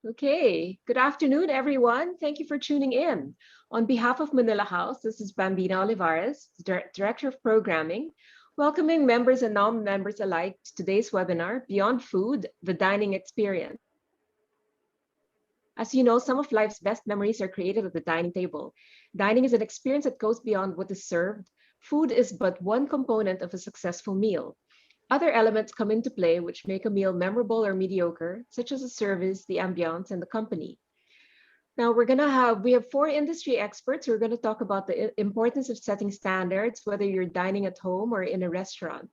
Okay, good afternoon, everyone. Thank you for tuning in. On behalf of Manila House, this is Bambina Olivares, Director of Programming, welcoming members and non-members alike to today's webinar, Beyond Food, the Dining Experience. As you know, some of life's best memories are created at the dining table. Dining is an experience that goes beyond what is served. Food is but one component of a successful meal. Other elements come into play which make a meal memorable or mediocre, such as the service, the ambience, and the company. Now we have four industry experts who are going to talk about the importance of setting standards, whether you're dining at home or in a restaurant.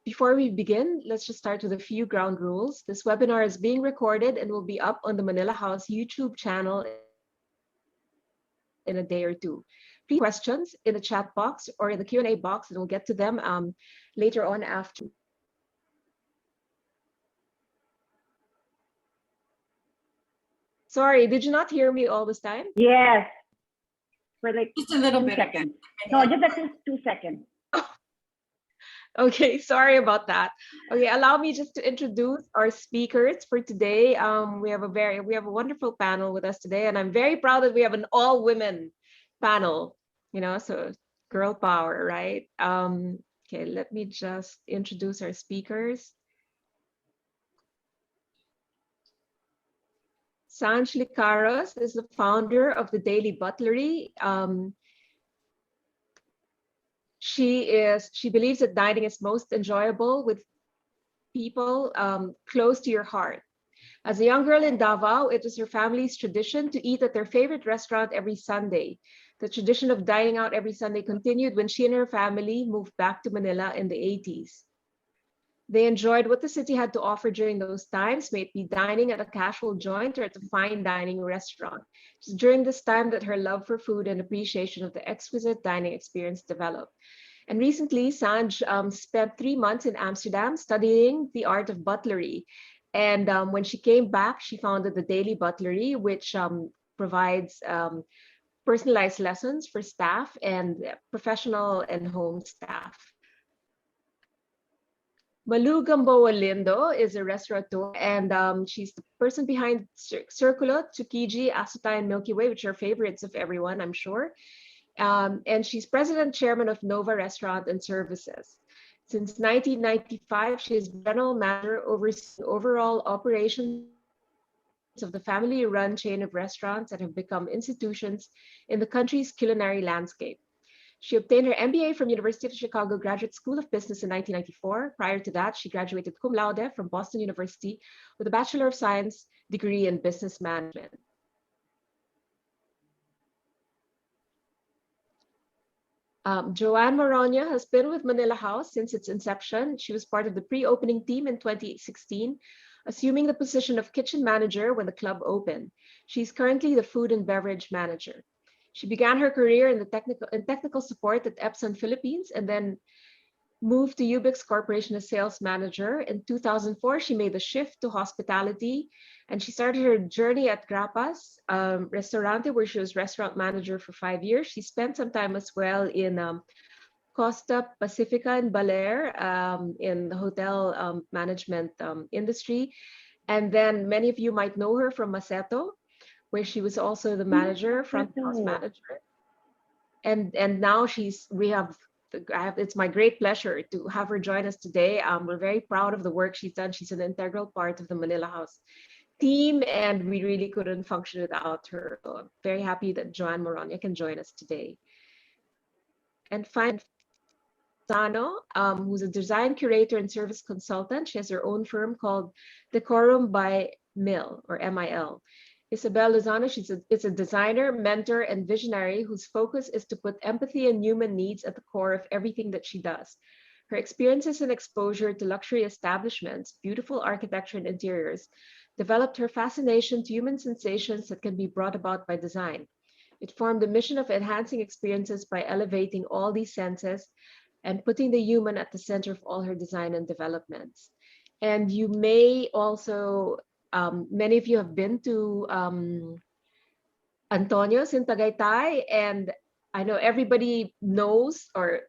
Before we begin, let's just start with a few ground rules. This webinar is being recorded and will be up on the Manila House YouTube channel in a day or two. Please questions in the chat box or in the Q&A box, and we'll get to them later on after. Sorry, did you not hear me all this time? Yes, for like Just a little 2 bit. seconds. No, just like 2 seconds. Okay, sorry about that. Okay, allow me just to introduce our speakers for today. We have a wonderful panel with us today, and I'm very proud that we have an all-women panel. So girl power, right? Okay, let me just introduce our speakers. Sanj Licaros is the founder of the Daily Butlery. She believes that dining is most enjoyable with people close to your heart. As a young girl in Davao, it was her family's tradition to eat at their favorite restaurant every Sunday. The tradition of dining out every Sunday continued when she and her family moved back to Manila in the 80s. They enjoyed what the city had to offer during those times, may it be dining at a casual joint or at a fine dining restaurant. It was during this time that her love for food and appreciation of the exquisite dining experience developed. And recently, Sanj spent 3 months in Amsterdam studying the art of butlery. And when she came back, she founded the Daily Butlery, which provides personalized lessons for staff and professional and home staff. Malu Gamboa Lindo is a restaurateur, and she's the person behind Circulo, Tsukiji, Asutai, and Milky Way, which are favorites of everyone, I'm sure. And she's president chairman of Nova Restaurant and Services. Since 1995, she is general manager overseeing overall operations of the family-run chain of restaurants that have become institutions in the country's culinary landscape. She obtained her MBA from University of Chicago Graduate School of Business in 1994. Prior to that, she graduated cum laude from Boston University with a Bachelor of Science degree in Business Management. Joanne Moronia has been with Manila House since its inception. She was part of the pre-opening team in 2016, assuming the position of kitchen manager when the club opened. She's currently the food and beverage manager. She began her career in technical support at Epson Philippines and then moved to Ubix Corporation as sales manager. In 2004, she made the shift to hospitality, and she started her journey at Grapas Restaurante, where she was restaurant manager for 5 years. She spent some time as well in Costa Pacifica in Baler in the hotel management industry. And then many of you might know her from Maceto, where she was also the manager, front house manager. And now it's my great pleasure to have her join us today. We're very proud of the work she's done. She's an integral part of the Manila House team, and we really couldn't function without her. So I'm very happy that Joanne Moronia can join us today. And finally, Sano, who's a design curator and service consultant. She has her own firm called Decorum by Mil, or MIL. Isabel Lozano, is a designer, mentor, and visionary whose focus is to put empathy and human needs at the core of everything that she does. Her experiences and exposure to luxury establishments, beautiful architecture and interiors, developed her fascination to human sensations that can be brought about by design. It formed the mission of enhancing experiences by elevating all these senses and putting the human at the center of all her design and developments. And you may also many of you have been to Antonio's in Tagaytay, and I know everybody knows or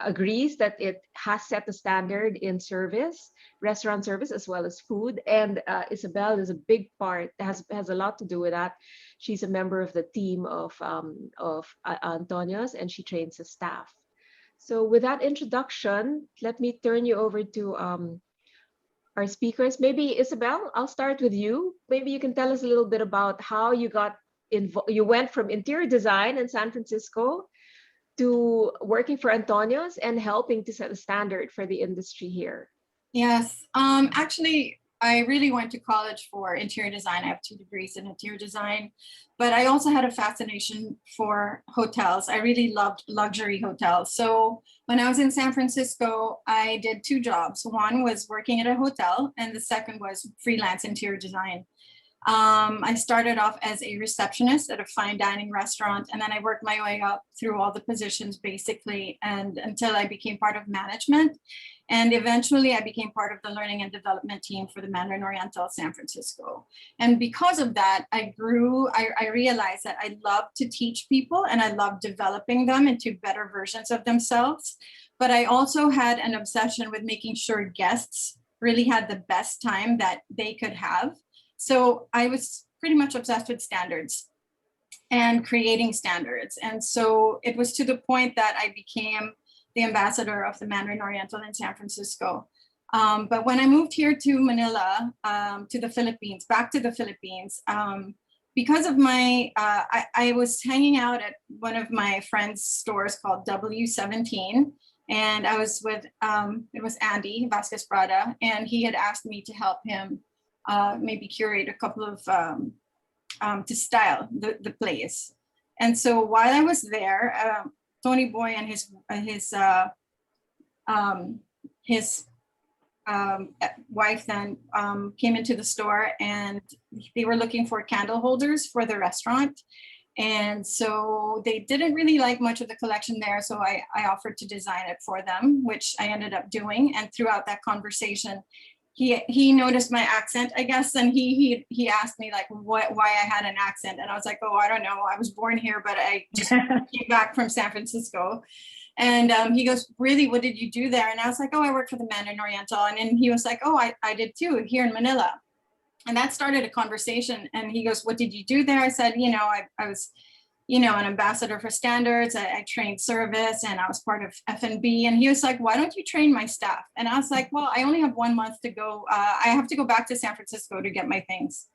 agrees that it has set the standard in service, restaurant service, as well as food. And Isabel is a big part, has a lot to do with that. She's a member of the team of Antonio's, and she trains the staff. So with that introduction, let me turn you over to our speakers. Maybe Isabel, I'll start with you. Maybe you can tell us a little bit about how you got involved. You went from interior design in San Francisco to working for Antonio's and helping to set a standard for the industry here. Yes, actually, I really went to college for interior design. I have 2 degrees in interior design, but I also had a fascination for hotels. I really loved luxury hotels. So when I was in San Francisco, I did 2 jobs. One was working at a hotel, and the second was freelance interior design. I started off as a receptionist at a fine dining restaurant, and then I worked my way up through all the positions basically, and until I became part of management. And eventually I became part of the learning and development team for the Mandarin Oriental San Francisco. And because of that, I realized that I love to teach people and I love developing them into better versions of themselves. But I also had an obsession with making sure guests really had the best time that they could have. So I was pretty much obsessed with standards and creating standards. And so it was to the point that I became the ambassador of the Mandarin Oriental in San Francisco. But when I moved here to Manila, to the Philippines, back to the Philippines, because of my, I was hanging out at one of my friend's stores called W17. And I was with, it was Andy Vasquez Prada, and he had asked me to help him maybe curate a couple of, to style the place. And so while I was there, Tony Boy and his wife then came into the store, and they were looking for candle holders for the restaurant. And so they didn't really like much of the collection there. So I offered to design it for them, which I ended up doing. And throughout that conversation, he noticed my accent, I guess, and he asked me like why I had an accent, and I was like, oh, I don't know, I was born here, but I just came back from San Francisco. And he goes, really, what did you do there? And I was like, oh, I work for the Mandarin Oriental. And then he was like, oh, I did too, here in Manila. And that started a conversation. And he goes, what did you do there? I said, I was an ambassador for standards. I trained service, and I was part of F&B. And he was like, why don't you train my staff? And I was like, well, I only have 1 month to go. I have to go back to San Francisco to get my things.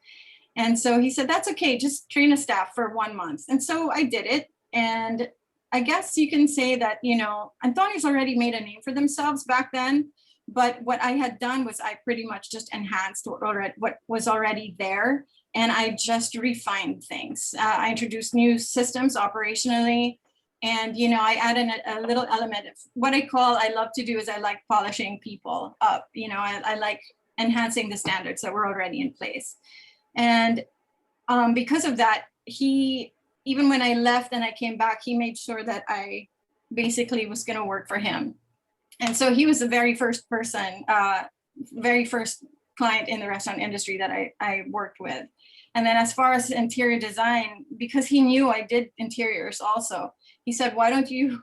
And so he said, that's okay, just train a staff for 1 month. And so I did it. And I guess you can say that, Antonio's already made a name for themselves back then. But what I had done was I pretty much just enhanced what was already there. And I just refined things. I introduced new systems operationally. And, I added a little element of what I love to do is I like polishing people up. I like enhancing the standards that were already in place. And because of that, even when I left and I came back, he made sure that I basically was going to work for him. And so he was the very first person, very first client in the restaurant industry that I worked with. And then as far as interior design, because he knew I did interiors also, he said, why don't you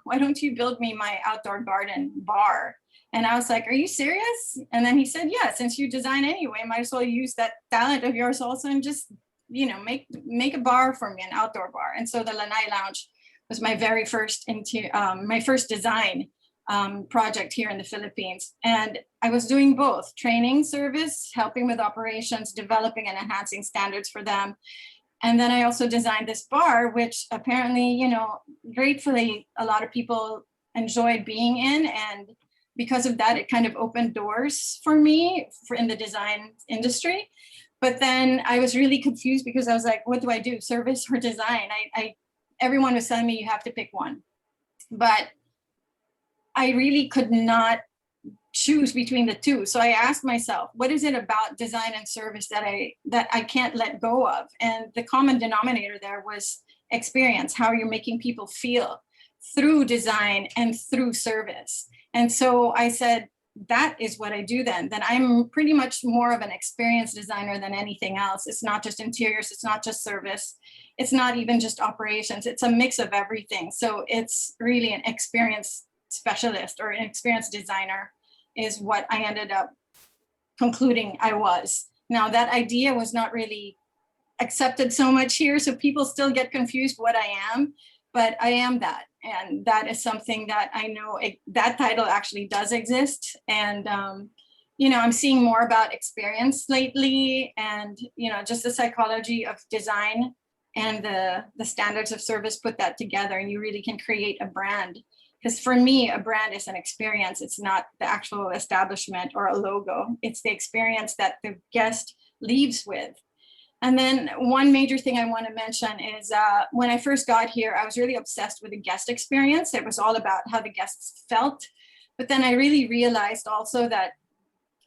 build me my outdoor garden bar? And I was like, are you serious? And then he said, yeah, since you design anyway, might as well use that talent of yours also and just, make a bar for me, an outdoor bar. And so the Lanai Lounge was my very first my first design project here in the Philippines. And I was doing both training, service, helping with operations, developing and enhancing standards for them. And then I also designed this bar, which apparently, gratefully, a lot of people enjoyed being in. And because of that, it kind of opened doors for me in the design industry. But then I was really confused because I was like, what do I do? Service or design? Everyone was telling me you have to pick one. But I really could not choose between the two. So I asked myself, what is it about design and service that I can't let go of? And the common denominator there was experience, how you're making people feel through design and through service. And so I said, that is what I do then. Then I'm pretty much more of an experienced designer than anything else. It's not just interiors, it's not just service, it's not even just operations, it's a mix of everything. So it's really an experience specialist or an experienced designer is what I ended up concluding I was. Now that idea was not really accepted so much here, so people still get confused what I am, but I am that. And that is something that I know that title actually does exist. And, I'm seeing more about experience lately and, just the psychology of design and the standards of service, put that together and you really can create a brand. Because for me, a brand is an experience. It's not the actual establishment or a logo. It's the experience that the guest leaves with. And then one major thing I want to mention is when I first got here, I was really obsessed with the guest experience. It was all about how the guests felt. But then I really realized also that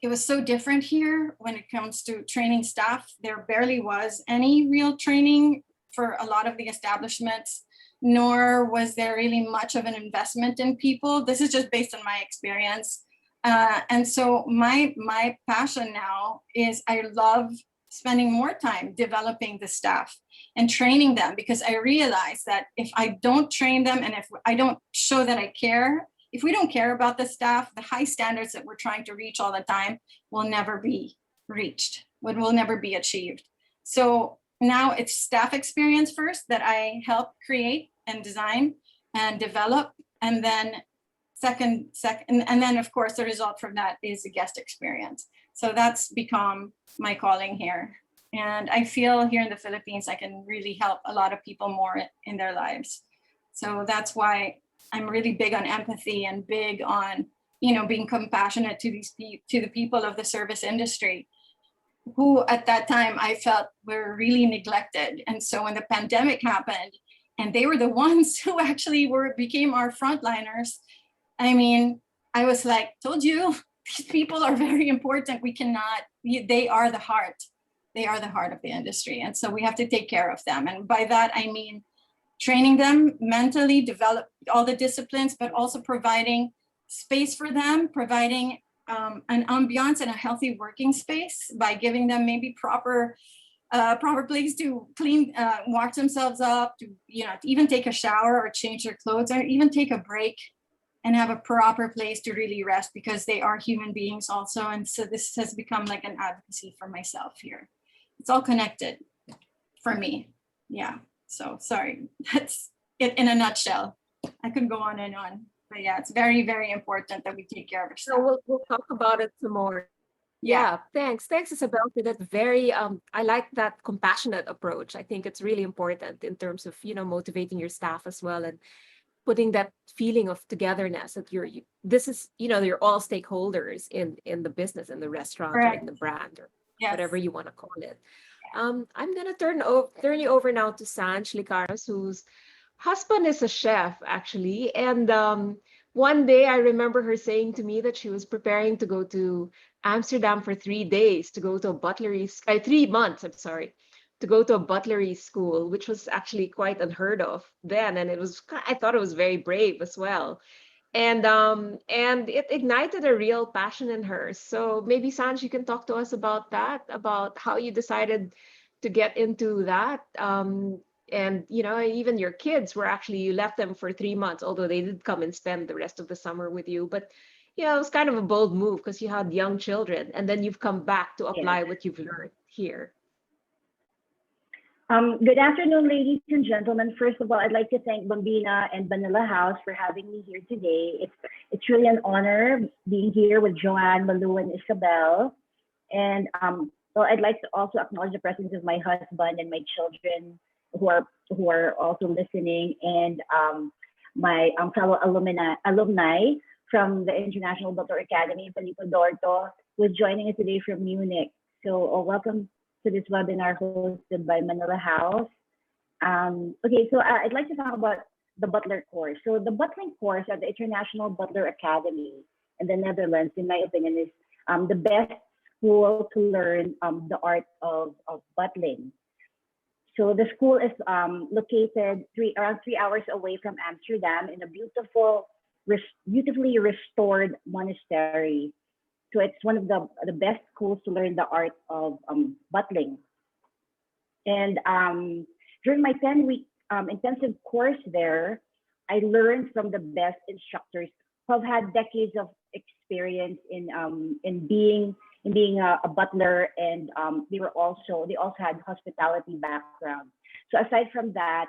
it was so different here when it comes to training staff. There barely was any real training for a lot of the establishments, nor was there really much of an investment in people. This is just based on my experience. And so my passion now is I love spending more time developing the staff and training them, because I realize that if I don't train them and if I don't show that I care, if we don't care about the staff, the high standards that we're trying to reach all the time will never be reached, will never be achieved. So now it's staff experience first that I help create and design and develop. And then second, and then of course the result from that is the guest experience. So that's become my calling here. And I feel here in the Philippines, I can really help a lot of people more in their lives. So that's why I'm really big on empathy and big on, being compassionate to the people of the service industry, who at that time I felt were really neglected. And so when the pandemic happened, and they were the ones who actually became our frontliners, I mean, I was like, told you, these people are very important. They are the heart. They are the heart of the industry. And so we have to take care of them. And by that, I mean, training them mentally, develop all the disciplines, but also providing space for them, providing an ambiance and a healthy working space by giving them maybe proper place to clean, wash themselves up, to even take a shower or change their clothes, or even take a break and have a proper place to really rest, because they are human beings also. And so this has become like an advocacy for myself here. It's all connected for me. Yeah. So sorry, that's it in a nutshell. I could go on and on, but yeah, it's very, very important that we take care of So ourselves. we'll talk about it some more. Yeah. Yeah, thanks Isabel for that very I like that compassionate approach. I think it's really important in terms of motivating your staff as well, and putting that feeling of togetherness that this is you're all stakeholders in the business, in the restaurant, or in Correct. the brand, or Yes. whatever you want to call it. I'm gonna turn you over now to Sanj Licaros, whose husband is a chef actually, and one day I remember her saying to me that she was preparing to go to Amsterdam for 3 days to go to a butlery, 3 months, I'm sorry, to go to a butlery school, which was actually quite unheard of then, and I thought it was very brave as well, and it ignited a real passion in her. So maybe Sanj, you can talk to us about that, about how you decided to get into that. And even your kids were actually, you left them for 3 months, although they did come and spend the rest of the summer with you. But it was kind of a bold move because you had young children, and then you've come back to apply Yes. what you've learned here. Good afternoon, ladies and gentlemen. First of all, I'd like to thank Bambina and Manila House for having me here today. It's really an honor being here with Joanne, Malu, and Isabel. And well, I'd like to also acknowledge the presence of my husband and my children who are also listening, and my fellow alumni from the International Butler Academy, Felipe Dorto, who is joining us today from Munich. So welcome to this webinar hosted by Manila House. Okay, so I'd like to talk about the Butler course. So the Butling course at the International Butler Academy in the Netherlands, in my opinion, is the best school to learn the art of butling. So the school is located around 3 hours away from Amsterdam in a beautifully restored monastery. So it's one of the best schools to learn the art of butling. And during my 10-week intensive course there, I learned from the best instructors have had decades of experience in being a butler, and they also had hospitality background. So aside from that,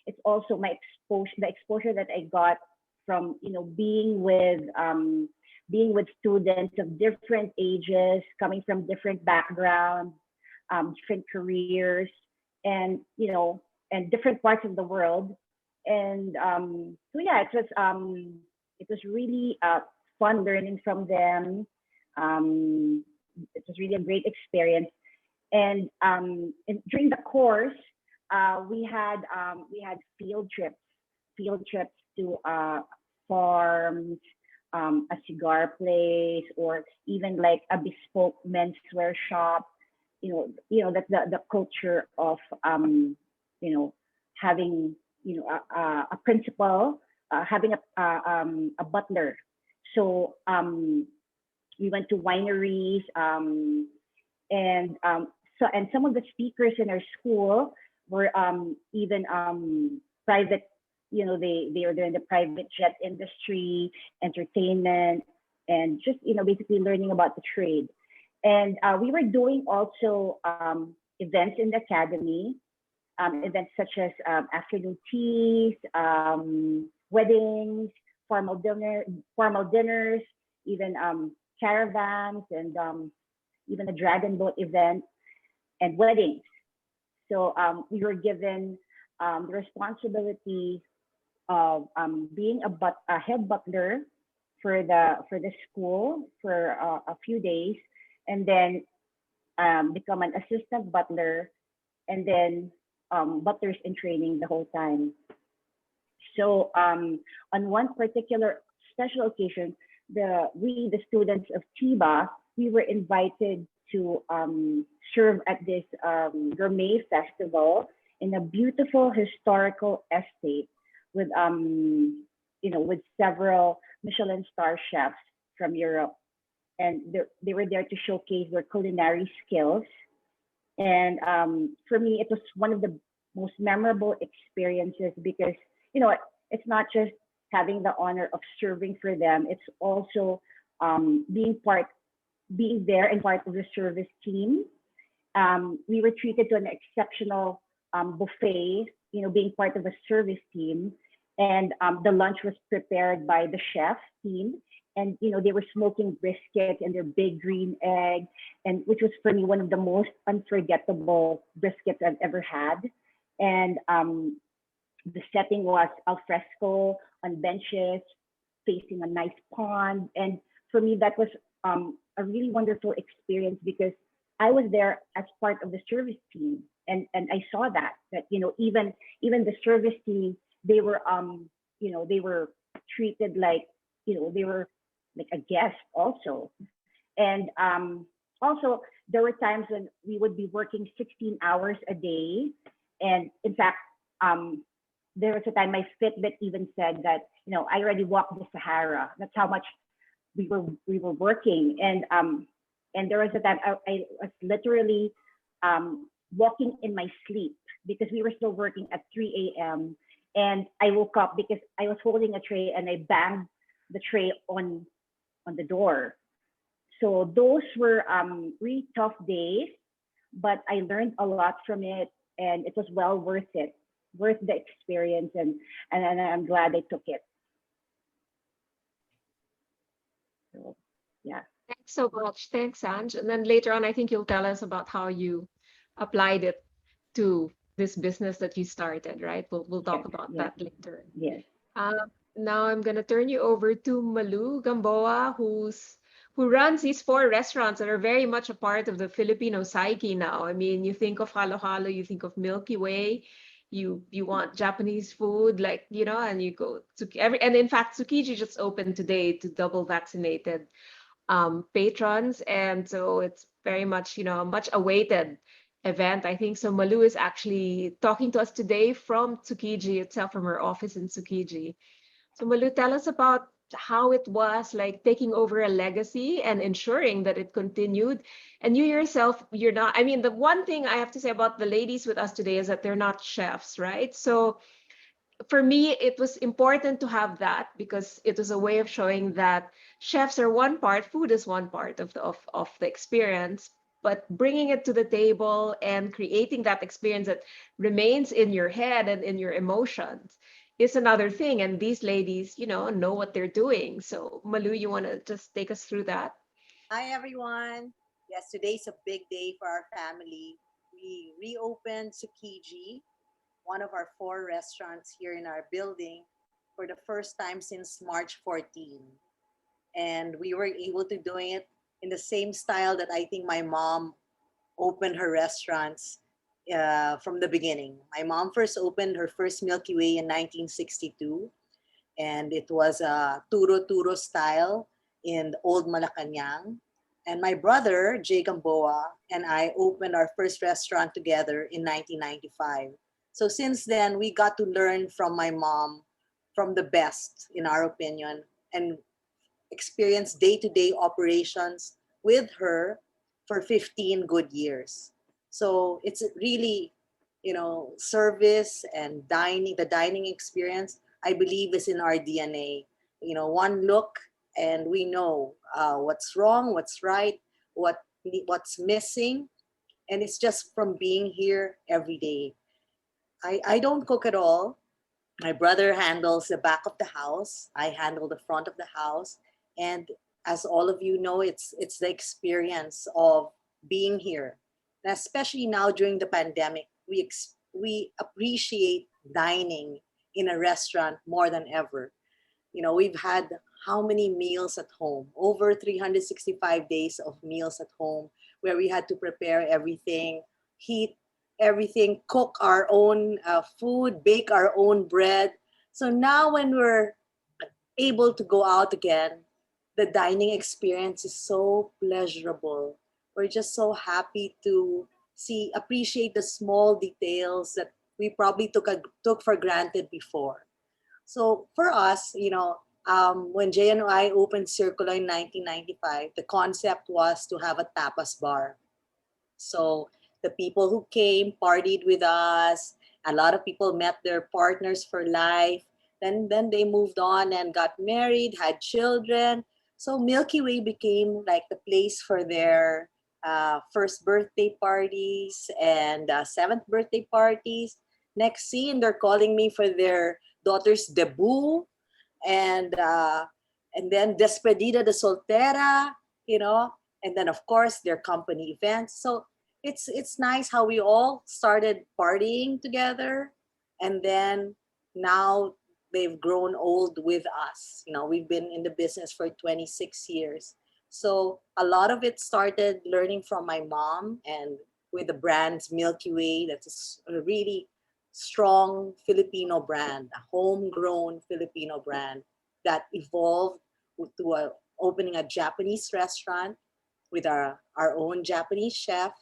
it's also the exposure that I got from being with students of different ages, coming from different backgrounds, different careers, and and different parts of the world. And so yeah, it was really fun learning from them. Um, it was really a great experience. And during the course, we had field trips to farms, a cigar place, or even like a bespoke menswear shop. That's the culture of you know having a principal, having a butler. So we went to wineries, and some of the speakers in our school were even private. They were in the private jet industry, entertainment, and just basically learning about the trade. And we were doing also events in the academy, events such as afternoon teas, weddings, formal dinners, even caravans, and even a dragon boat event and weddings. So we were given the responsibility of being a head butler for the school for a few days, and then become an assistant butler, and then butlers in training the whole time. So on one particular special occasion, the students of TIBA, we were invited to serve at this gourmet festival in a beautiful historical estate with with several Michelin star chefs from Europe, and they were there to showcase their culinary skills. And for me, it was one of the most memorable experiences because it's not just having the honor of serving for them; it's also being there and part of the service team. We were treated to an exceptional buffet, being part of a service team. And the lunch was prepared by the chef team. And, they were smoking brisket and their big green egg, and which was for me one of the most unforgettable briskets I've ever had. And the setting was al fresco on benches facing a nice pond. And for me, that was a really wonderful experience because I was there as part of the service team, and I saw that even the service team, they were they were treated like they were like a guest also. And also there were times when we would be working 16 hours a day. And in fact, there was a time my Fitbit even said that I already walked the Sahara. That's how much we were working. And there was a time I was literally walking in my sleep because we were still working at 3 a.m. And I woke up because I was holding a tray and I banged the tray on the door. So those were really tough days, but I learned a lot from it, and it was well worth it, worth the experience, and I'm glad I took it. So yeah. Thanks so much. Thanks, Ange. And then later on, I think you'll tell us about how you applied it to this business that you started, right? We'll talk Yes, about yes, that later. yes. Now I'm gonna turn you over to Malu Gamboa, who runs these four restaurants that are very much a part of the Filipino psyche now. I mean, you think of Halo Halo, you think of Milky Way, you want Japanese food, like and you go to and in fact, Tsukiji just opened today to double vaccinated patrons, and so it's very much a much awaited event, I think. So Malu is actually talking to us today from Tsukiji itself, from her office in Tsukiji. So Malu, tell us about how it was like taking over a legacy and ensuring that it continued. And you yourself, you're not, I mean, the one thing I have to say about the ladies with us today is that they're not chefs, right? So for me, it was important to have that because it was a way of showing that chefs are one part, food is one part of the experience, but bringing it to the table and creating that experience that remains in your head and in your emotions is another thing. And these ladies, know what they're doing. So, Malu, you want to just take us through that? Hi, everyone. Yes, today's a big day for our family. We reopened Tsukiji, one of our four restaurants here in our building, for the first time since March 14. And we were able to do it in the same style that I think my mom opened her restaurants from the beginning. My mom first opened her first Milky Way in 1962, and it was a turo-turo style in Old Malacanang. And my brother, Jay Gamboa, and I opened our first restaurant together in 1995. So since then, we got to learn from my mom, from the best, in our opinion, and experience day-to-day operations with her for 15 good years. So it's really, service and dining, the dining experience, I believe is in our DNA. One look and we know what's wrong, what's right, what's missing, and it's just from being here every day. I don't cook at all. My brother handles the back of the house. I handle the front of the house. And as all of you know, it's the experience of being here. And especially now during the pandemic, we appreciate dining in a restaurant more than ever. We've had how many meals at home? Over 365 days of meals at home where we had to prepare everything, heat everything, cook our own food, bake our own bread. So now when we're able to go out again, the dining experience is so pleasurable. We're just so happy to appreciate the small details that we probably took for granted before. So for us, when Jay and I opened Circulo in 1995, the concept was to have a tapas bar. So the people who came partied with us. A lot of people met their partners for life. Then they moved on and got married, had children. So Milky Way became like the place for their first birthday parties and seventh birthday parties. Next scene, they're calling me for their daughter's debut, and then despedida de soltera, you know, and then of course their company events. So it's nice how we all started partying together, and then now they've grown old with us. We've been in the business for 26 years. So a lot of it started learning from my mom, and with the brand's Milky Way, that's a really strong Filipino brand, a homegrown Filipino brand that evolved to opening a Japanese restaurant with our own Japanese chef,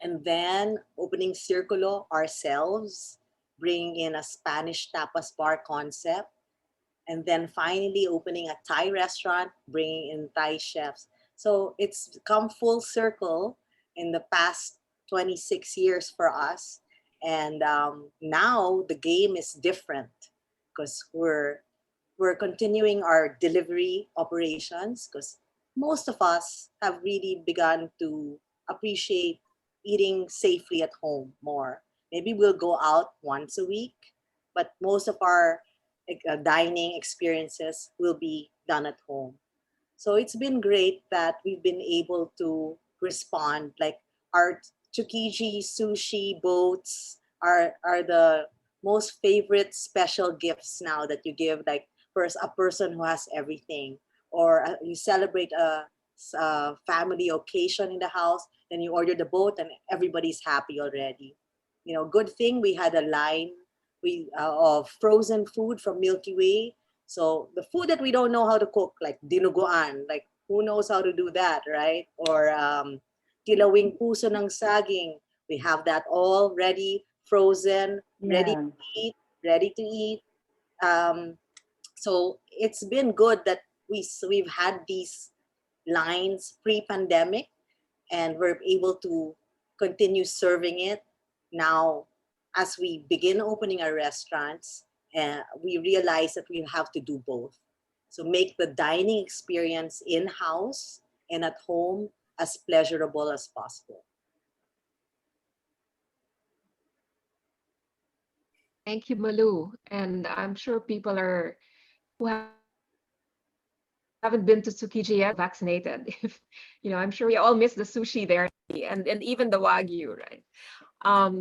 and then opening Circulo ourselves, bringing in a Spanish tapas bar concept, and then finally opening a Thai restaurant, bringing in Thai chefs. So it's come full circle in the past 26 years for us. And now the game is different because we're continuing our delivery operations because most of us have really begun to appreciate eating safely at home more. Maybe we'll go out once a week, but most of our dining experiences will be done at home. So it's been great that we've been able to respond. Like our Tsukiji sushi boats are the most favorite special gifts now that you give, like first a person who has everything, or you celebrate a family occasion in the house, then you order the boat and everybody's happy already. Good thing we had a line of frozen food from Milky Way. So the food that we don't know how to cook, like dinuguan, like who knows how to do that, right? Or kilawing puso ng saging. We have that all ready, frozen, ready Yeah. to eat, ready to eat. Um, so it's been good that we've had these lines pre-pandemic, and we're able to continue serving it now as we begin opening our restaurants. we realized that we have to do both. So make the dining experience in-house and at home as pleasurable as possible. Thank you, Malu. And I'm sure people are who haven't been to Tsukiji yet are vaccinated. If I'm sure we all miss the sushi there and even the wagyu, right?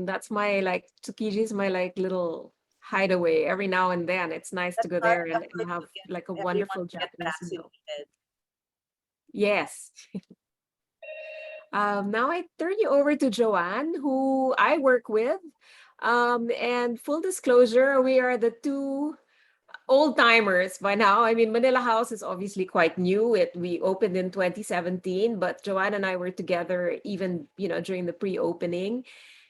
That's my like Tsukiji is my like little hideaway. Every now and then, it's nice to That's go our there and effort have to get like a everyone wonderful to get Japanese meal. vaccinated. Yes. Now I turn you over to Joanne, who I work with. And full disclosure, we are the two old timers by now. I mean, Manila House is obviously quite new. We opened in 2017, but Joanne and I were together even, during the pre-opening.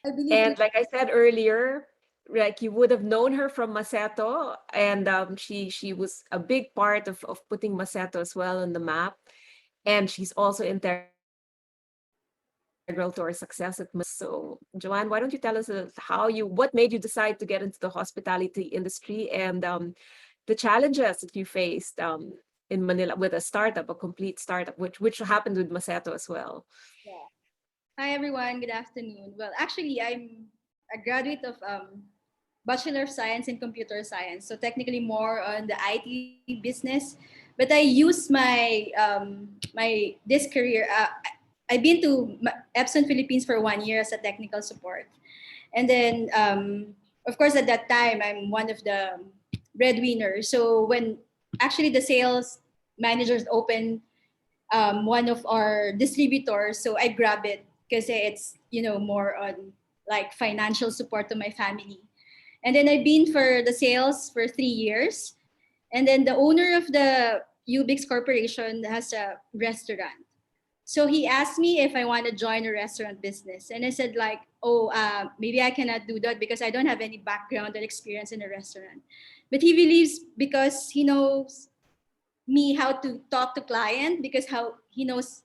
I believe And like I said earlier, like you would have known her from Maceto, and she was a big part of putting Maceto as well on the map. And she's also integral to our success at Maceto. So, Joanne, why don't you tell us what made you decide to get into the hospitality industry and the challenges that you faced in Manila with a startup, a complete startup, which happened with Maceto as well. Yeah. Hi everyone, good afternoon. Well, actually, I'm a graduate of Bachelor of Science in Computer Science, so technically more on the IT business. But I use my this career. I've been to Epson Philippines for 1 year as a technical support, and then of course at that time I'm one of the breadwinners. So when actually the sales managers open one of our distributors. So I grab it because it's more on like financial support to my family. And then I've been for the sales for 3 years. And then the owner of the Ubix Corporation has a restaurant. So he asked me if I want to join a restaurant business. And I said like, oh, maybe I cannot do that because I don't have any background or experience in a restaurant. But he believes because he knows me how to talk to client because how he knows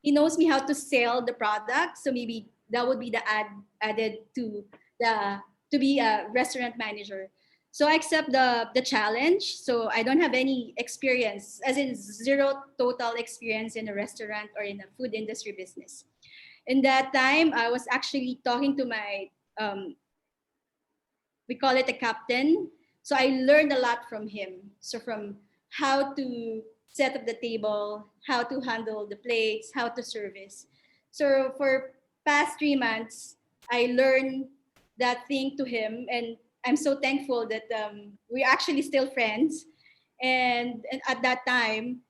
me how to sell the product. So maybe that would be the added to the to be a restaurant manager. So I accept the challenge. So I don't have any experience, as in zero total experience in a restaurant or in a food industry business. In that time, I was actually talking to my we call it a captain. So I learned a lot from him. So from how to set up the table, how to handle the plates, how to service. So for past 3 months, I learned that thing to him, and I'm so thankful that we're actually still friends. And at that time,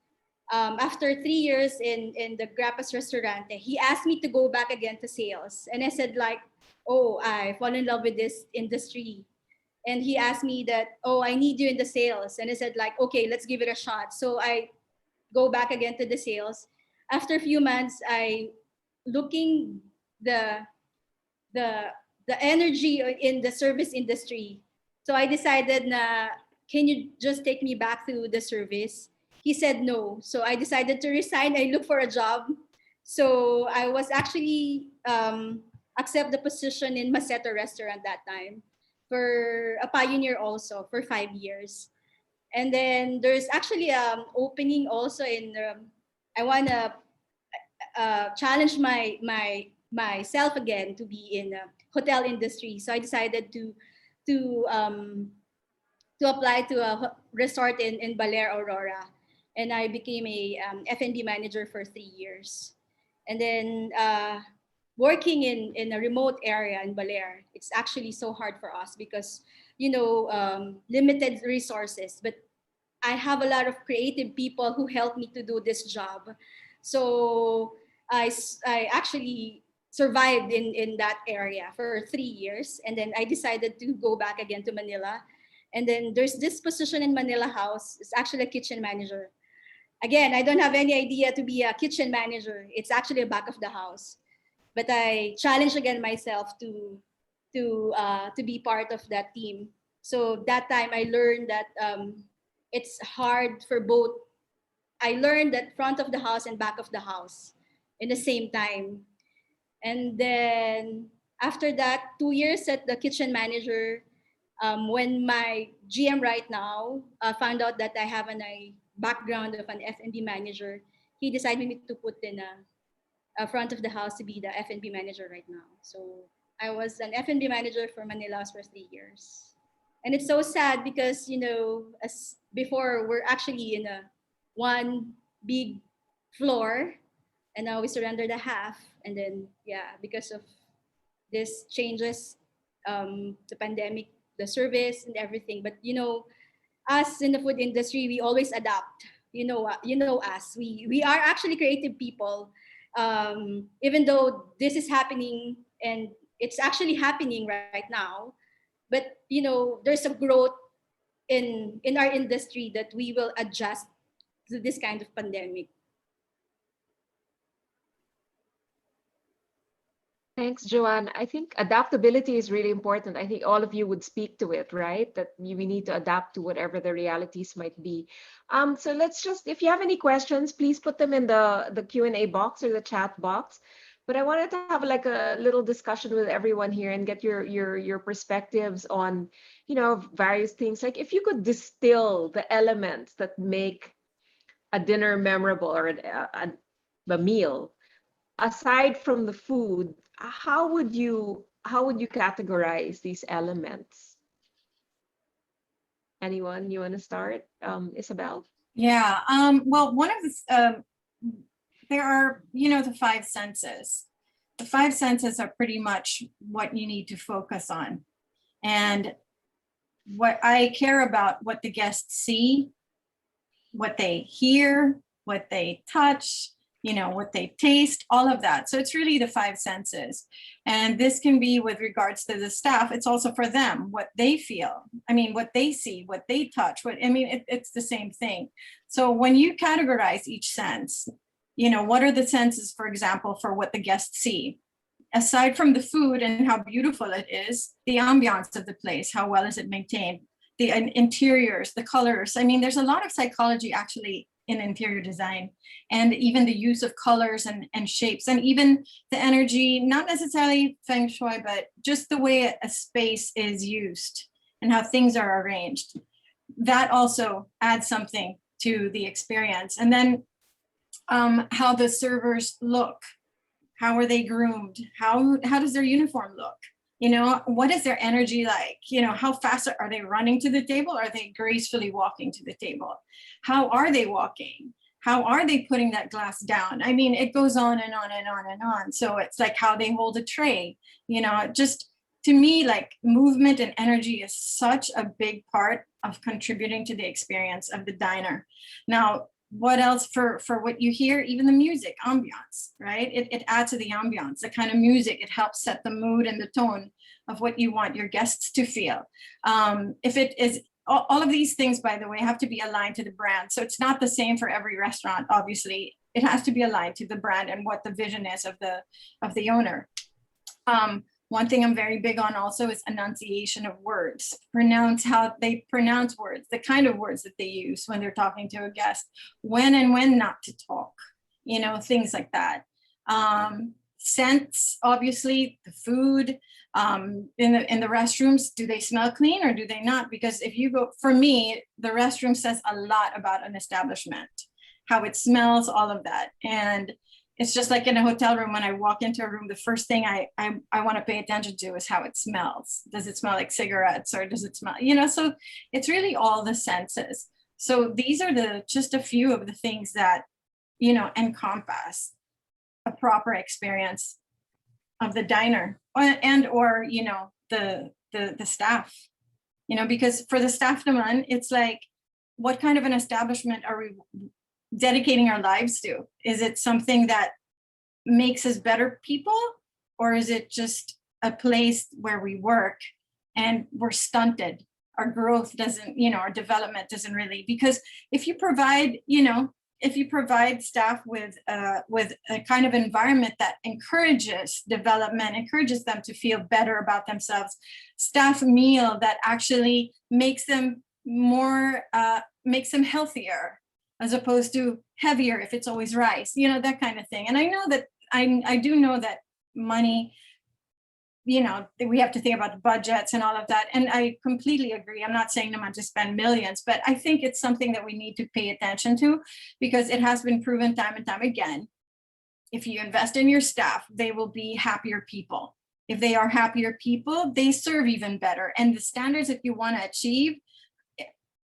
after 3 years in the Grappas restaurant, he asked me to go back again to sales, and I said like, "Oh, I fall in love with this industry." And he asked me that, oh, I need you in the sales. And I said like, okay, let's give it a shot. So I go back again to the sales. After a few months, I looking the the the energy in the service industry. So I decided na, can you just take me back to the service? He said no. So I decided to resign. I look for a job. So I was actually accept the position in Maceto restaurant that time for a pioneer also for 5 years. And then there's actually opening also in I want to challenge myself again to be in hotel industry. So I decided to um, to apply to a resort in Baler, Aurora, and I became a F&B manager for 3 years. And then working in a remote area in Baler, it's actually so hard for us because limited resources. But I have a lot of creative people who help me to do this job. So I actually survived in that area for 3 years. And then I decided to go back again to Manila. And then there's this position in Manila House. It's actually a kitchen manager. Again, I don't have any idea to be a kitchen manager. It's actually a back of the house. But I challenge again myself to be part of that team. So that time I learned that it's hard for both. I learned that front of the house and back of the house in the same time. And then after that, 2 years at the kitchen manager, When my GM right now found out that I have a background of an F&B manager, he decided me to put in a front of the house to be the F&B manager right now. So I was an F&B manager for Manila's for 3 years. And it's so sad because, as before, we're actually in a one big floor, and now we surrender the half. And then, yeah, because of this changes, the pandemic, the service and everything. But, us in the food industry, we always adapt. You know us. We are actually creative people. Even though this is happening and it's actually happening right now, but there's a growth in our industry that we will adjust to this kind of pandemic. Thanks, Joanne. I think adaptability is really important. I think all of you would speak to it, right? That we need to adapt to whatever the realities might be. So let's just, if you have any questions, please put them in the Q&A box or the chat box. But I wanted to have like a little discussion with everyone here and get your perspectives on, various things. Like if you could distill the elements that make a dinner memorable or a meal, aside from the food, how would you categorize these elements? Anyone you want to start? Isabel? Yeah. Well, one of the there are, the five senses. The five senses are pretty much what you need to focus on. And what I care about, what the guests see, what they hear, what they touch, what they taste, all of that. So it's really the five senses. And this can be with regards to the staff. It's also for them, what they feel. I mean, what they see, what they touch, it's the same thing. So when you categorize each sense, what are the senses, for example, for what the guests see? Aside from the food and how beautiful it is, the ambiance of the place, how well is it maintained? The interiors, the colors. I mean, there's a lot of psychology actually in interior design, and even the use of colors and shapes, and even the energy, not necessarily feng shui, but just the way a space is used and how things are arranged. That also adds something to the experience. And then how the servers look, how are they groomed? How does their uniform look? What is their energy like? How fast are they running to the table? Are they gracefully walking to the table? How are they walking? How are they putting that glass down? I mean, it goes on and on and on and on. So it's like how they hold a tray, just to me, like movement and energy is such a big part of contributing to the experience of the diner. Now, what else for what you hear? Even the music, ambiance, right? It adds to the ambiance, the kind of music, it helps set the mood and the tone of what you want your guests to feel. If it is, all of these things, by the way, have to be aligned to the brand. So it's not the same for every restaurant, obviously. It has to be aligned to the brand and what the vision is of the owner. One thing I'm very big on also is enunciation of words. Pronounce how they pronounce words, the kind of words that they use when they're talking to a guest, when and when not to talk, things like that. Scents, obviously, the food, in the restrooms, do they smell clean or do they not? Because if you go, for me, the restroom says a lot about an establishment, how it smells, all of that. And it's just like in a hotel room, when I walk into a room, the first thing I want to pay attention to is how it smells. Does it smell like cigarettes, or does it smell, so it's really all the senses. So these are just a few of the things that, encompass a proper experience of the diner or the staff, because for the staff naman, it's like, what kind of an establishment are we dedicating our lives to? Is it something that makes us better people, or is it just a place where we work and we're stunted? Our growth doesn't, our development doesn't really, because if you provide staff with a kind of environment that encourages development, encourages them to feel better about themselves, staff meal that actually makes them healthier, as opposed to heavier if it's always rice, that kind of thing. And I know that I do know that money you know, we have to think about the budgets and all of that. And I completely agree. I'm not saying not to spend millions, but I think it's something that we need to pay attention to, because it has been proven time and time again. If you invest in your staff, they will be happier people. If they are happier people, they serve even better. And the standards that you want to achieve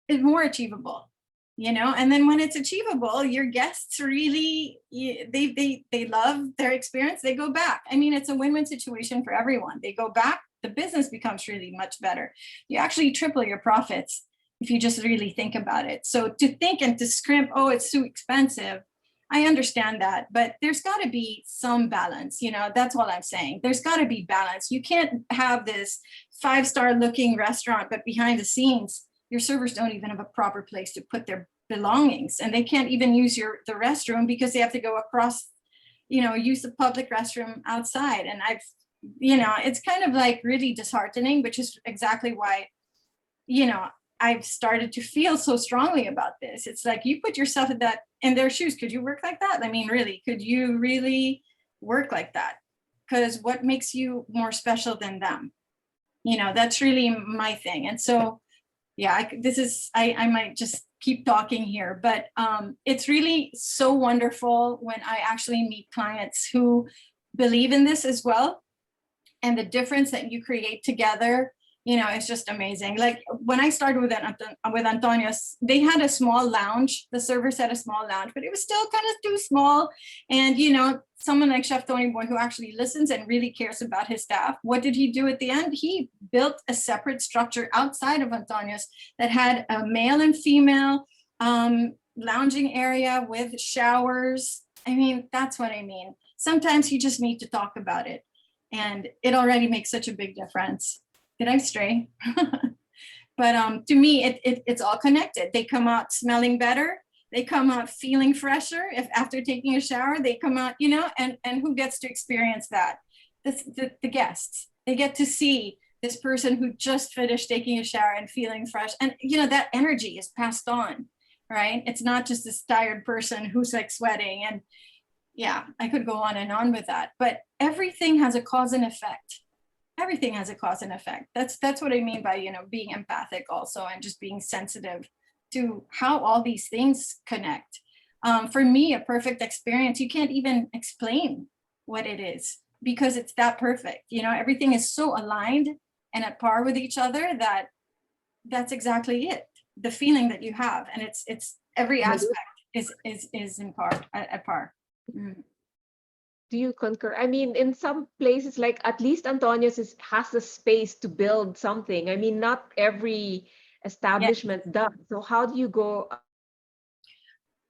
is more achievable, you know. And then when it's achievable, your guests really, they love their experience, they go back. I mean, it's a win-win situation for everyone. They go back, the business becomes really much better. You actually triple your profits if you just really think about it. So to think and to scrimp, oh, it's too expensive, I understand that, but there's got to be some balance, you know. That's all I'm saying. There's got to be balance. You can't have this 5-star looking restaurant, but behind the scenes, your servers don't even have a proper place to put their belongings, and they can't even use the restroom because they have to go across, you know, use the public restroom outside. And you know, it's kind of like really disheartening, which is exactly why, you know, I've started to feel so strongly about this. It's like, you put yourself in their shoes. Could you work like that? I mean, really, could you really work like that? Because what makes you more special than them? You know, that's really my thing. And so, yeah, I might just keep talking here, but it's really so wonderful when I actually meet clients who believe in this as well. And the difference that you create together, you know, it's just amazing. Like when I started with Antonio's, they had a small lounge. The servers had a small lounge, but it was still kind of too small. And, you know, someone like Chef Tony Boy, who actually listens and really cares about his staff, what did he do at the end? He built a separate structure outside of Antonio's that had a male and female lounging area with showers. I mean, that's what I mean. Sometimes you just need to talk about it, and it already makes such a big difference. Did I stray? But to me, it's all connected. They come out smelling better. They come out feeling fresher. If after taking a shower, they come out, you know, and who gets to experience that? The guests. They get to see this person who just finished taking a shower and feeling fresh. And, you know, that energy is passed on, right? It's not just this tired person who's like sweating. And yeah, I could go on and on with that. But everything has a cause and effect. Everything has a cause and effect. That's what I mean by, you know, being empathic also, and just being sensitive to how all these things connect. For me, a perfect experience, you can't even explain what it is because it's that perfect. You know, everything is so aligned and at par with each other that that's exactly it. The feeling that you have, and it's every aspect is in par, at par. Mm. Do you concur? I mean, in some places, like at least Antonia's has the space to build something. I mean, not every establishment does. So how do you go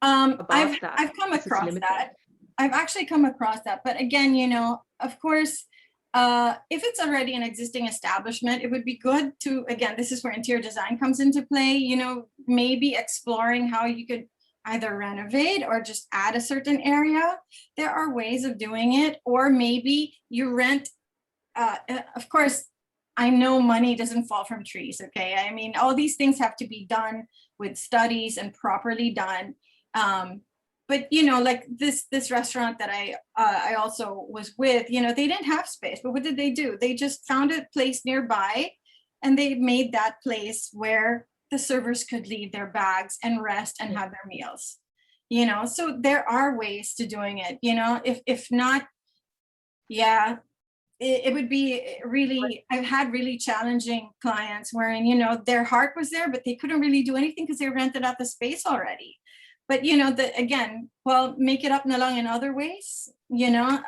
about that? I've come This is across limited. that. I've actually come across that. But again, you know, of course, if it's already an existing establishment, it would be good to, again, this is where interior design comes into play, you know, maybe exploring how you could either renovate or just add a certain area. There are ways of doing it, or maybe you rent, of course, I know money doesn't fall from trees, okay? I mean, all these things have to be done with studies and properly done. But you know, like this restaurant that I also was with, you know, they didn't have space, but what did they do? They just found a place nearby, and they made that place where the servers could leave their bags and rest and have their meals. You know, so there are ways to doing it. You know, if not, yeah, it would be really, I've had really challenging clients wherein, you know, their heart was there, but they couldn't really do anything because they rented out the space already. But, you know, again, well, make it up na lang in other ways, you know,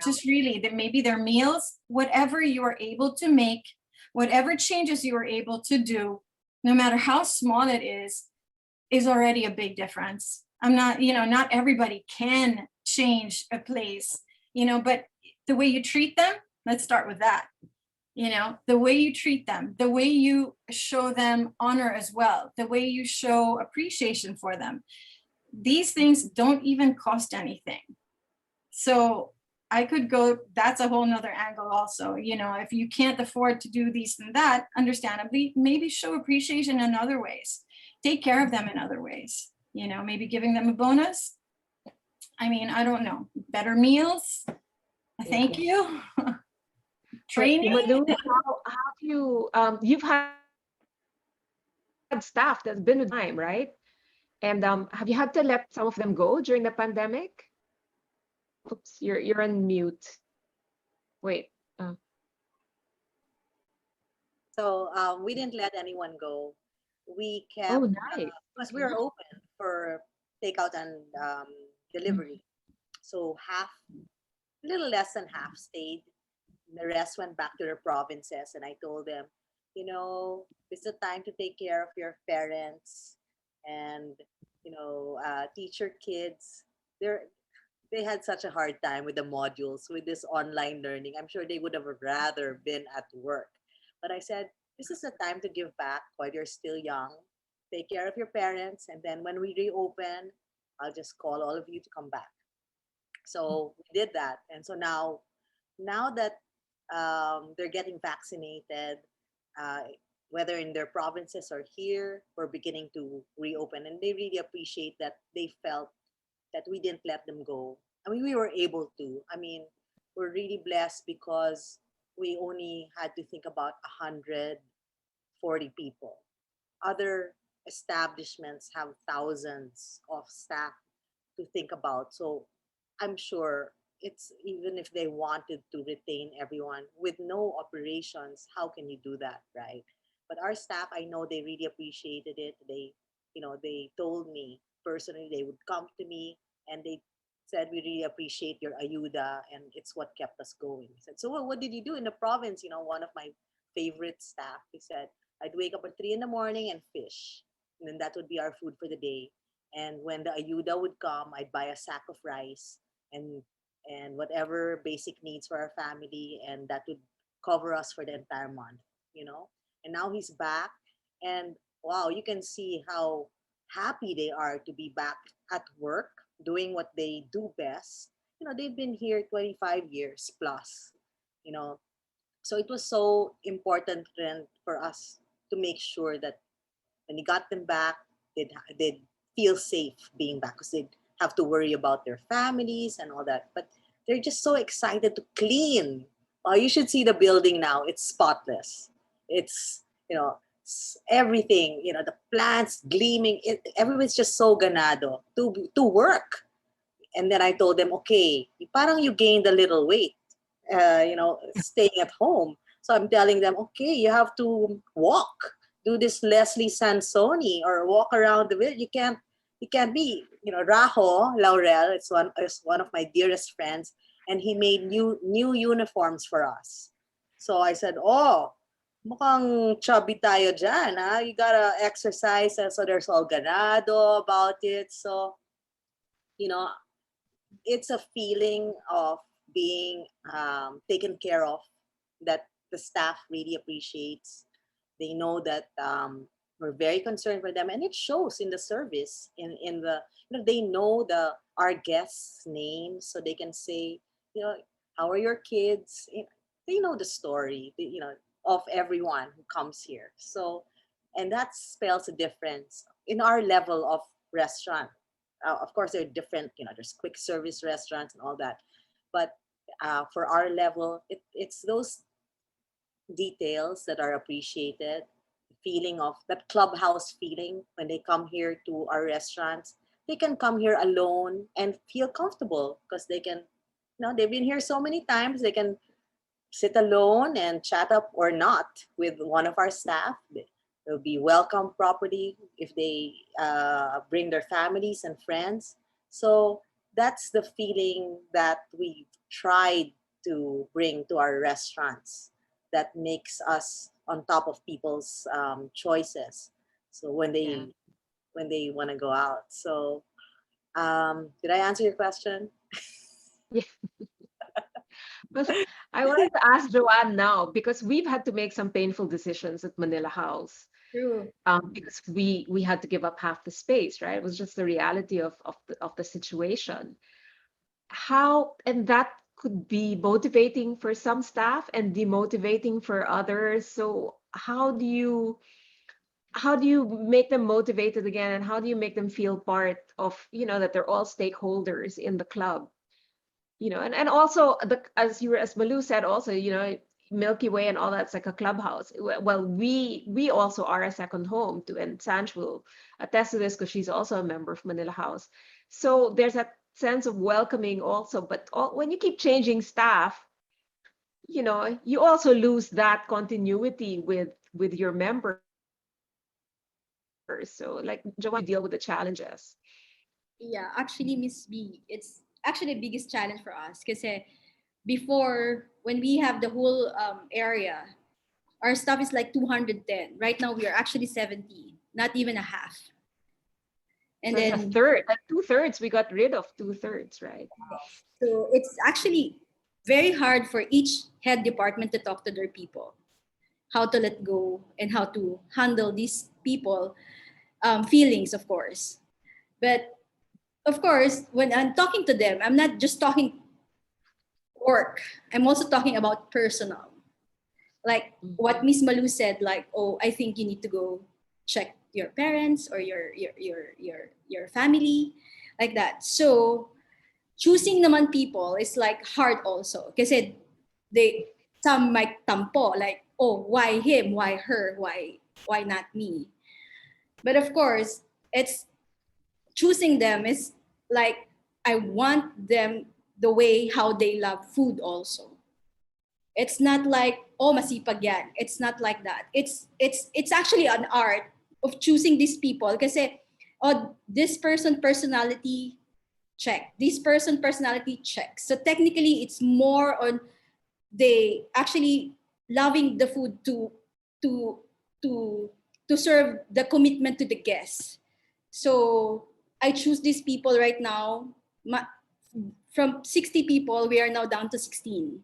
just really that maybe their meals, whatever you are able to make, whatever changes you are able to do, no matter how small it is already a big difference. I'm not, you know, not everybody can change a place, you know, but the way you treat them, let's start with that. You know, the way you treat them, the way you show them honor as well, the way you show appreciation for them. These things don't even cost anything. So I could go, that's a whole nother angle also. You know, if you can't afford to do these and that, understandably, maybe show appreciation in other ways. Take care of them in other ways. You know, maybe giving them a bonus. I mean, I don't know, better meals. Thank you. So Training? Malu, how do you you've had staff that's been with time, right? And have you had to let some of them go during the pandemic? Oops, you're on mute. Wait. Uh, So we didn't let anyone go. We oh, kept, nice. because we Okay. are open for takeout and Mm. delivery. So half, little less than half stayed. The rest went back to their provinces, and I told them, it's the time to take care of your parents and teach your kids. They had such a hard time with the modules, with this online learning. I'm sure they would have rather been at work. But I said, this is the time to give back while you're still young. Take care of your parents. And then when we reopen, I'll just call all of you to come back. So we did that. And so now that they're getting vaccinated, uh, whether in their provinces or here, we're beginning to reopen. And they really appreciate that they felt that we didn't let them go. I mean, we were able to. I mean, we're really blessed because we only had to think about 140 people. Other establishments have thousands of staff to think about. So I'm sure it's, even if they wanted to retain everyone with no operations, how can you do that, right? But our staff, I know they really appreciated it. They told me personally, they would come to me and they said, we really appreciate your ayuda, and it's what kept us going. I said, so what did you do in the province? One of my favorite staff, he said, I'd wake up at 3 in the morning and fish. And then that would be our food for the day. And when the ayuda would come, I'd buy a sack of rice and whatever basic needs for our family, and that would cover us for the entire month. And now he's back, and wow, you can see how happy they are to be back at work doing what they do best. They've been here 25 years plus, you know. So it was so important then for us to make sure that when we got them back, they'd feel safe being back, because they'd have to worry about their families and all that. But they're just so excited to clean. Oh, you should see the building now. It's spotless. It's, everything, the plants gleaming. Everyone's just so ganado to work. And then I told them, okay, parang you gained a little weight, staying at home. So I'm telling them, okay, you have to walk, do this Leslie Sansoni, or walk around the village. You can't be, Raho Laurel. Is one of my dearest friends, and he made new uniforms for us. So I said, oh, mukhang chubby tayo dyan, ha? You gotta exercise. So there's all ganado about it. So, you know, it's a feeling of being taken care of that the staff really appreciates. They know that we're very concerned for them, and it shows in the service. In the they know our guests' names, so they can say, how are your kids? They know the story, of everyone who comes here. So, and that spells a difference in our level of restaurant. Of course, there are different, there's quick service restaurants and all that. But for our level, it's those details that are appreciated. Feeling of that clubhouse feeling when they come here to our restaurants. They can come here alone and feel comfortable because they can, they've been here so many times. They can sit alone and chat up or not with one of our staff. They'll be welcomed properly if they bring their families and friends. So that's the feeling that we tried to bring to our restaurants that makes us on top of people's choices. So Yeah. when they want to go out. So did I answer your question? Yeah. Well, I wanted to ask Joanne now because we've had to make some painful decisions at Manila House. True. Because we had to give up half the space, right? It was just the reality of the situation. How, and that could be motivating for some staff and demotivating for others. So how do you make them motivated again, and how do you make them feel part of, that they're all stakeholders in the club? And also, as Malu said also, Milky Way and all that's like a clubhouse. Well, we also are a second home to, and Sanj will attest to this because she's also a member of Manila House. So there's that sense of welcoming also. But when you keep changing staff, you also lose that continuity with your members. So like Joanne, how do you deal with the challenges? Yeah, actually, Miss B, it's actually the biggest challenge for us because before, when we have the whole area, our stuff is like 210. Right now, we are actually 70, not even a half. And So it's a then, third, like two-thirds. We got rid of two-thirds, right? so it's actually very hard for each head department to talk to their people, how to let go and how to handle these people feelings, of course. But of course, when I'm talking to them, I'm not just talking work. I'm also talking about personal. Like what Miss Malu said, like, oh, I think you need to go check your parents or your family, like that. So choosing naman people is like hard also. Kasi they some might tampo, like, oh, why him? Why her? Why not me? But of course, it's choosing them is like I want them the way how they love food also. It's not like, oh, masipag yan. It's not like that. It's actually an art of choosing these people kasi oh, this person personality check. This person personality check. So technically it's more on they actually loving the food to to to serve the commitment to the guests. So I choose these people right now. From 60 people, we are now down to 16.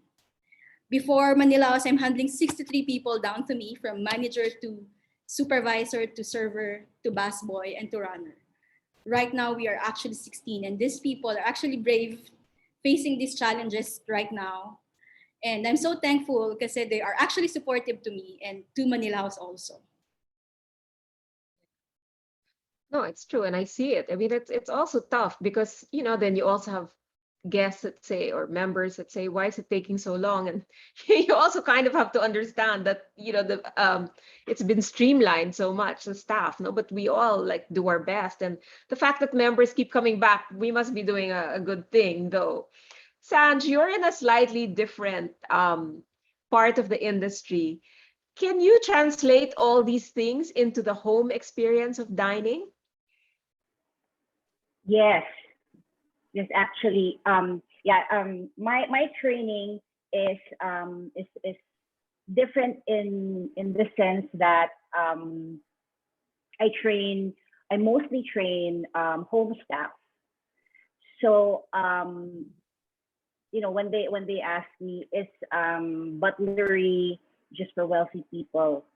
Before Manila, I'm handling 63 people down to me, from manager to supervisor to server to busboy and to runner. Right now, we are actually 16, and these people are actually brave facing these challenges right now. And I'm so thankful because they are actually supportive to me and to Manila House also. No, it's true, and I see it. I mean, it's also tough because then you also have guests that say, or members that say, why is it taking so long? And you also kind of have to understand that the it's been streamlined so much, the staff, no, but we all like do our best, and the fact that members keep coming back, we must be doing a good thing, though. Sanj, you're in a slightly different part of the industry. Can you translate all these things into the home experience of dining? Yes, yes, actually, yeah, my training is different in the sense that I train, I mostly train home staff. So when they ask me, is butlery just for wealthy people?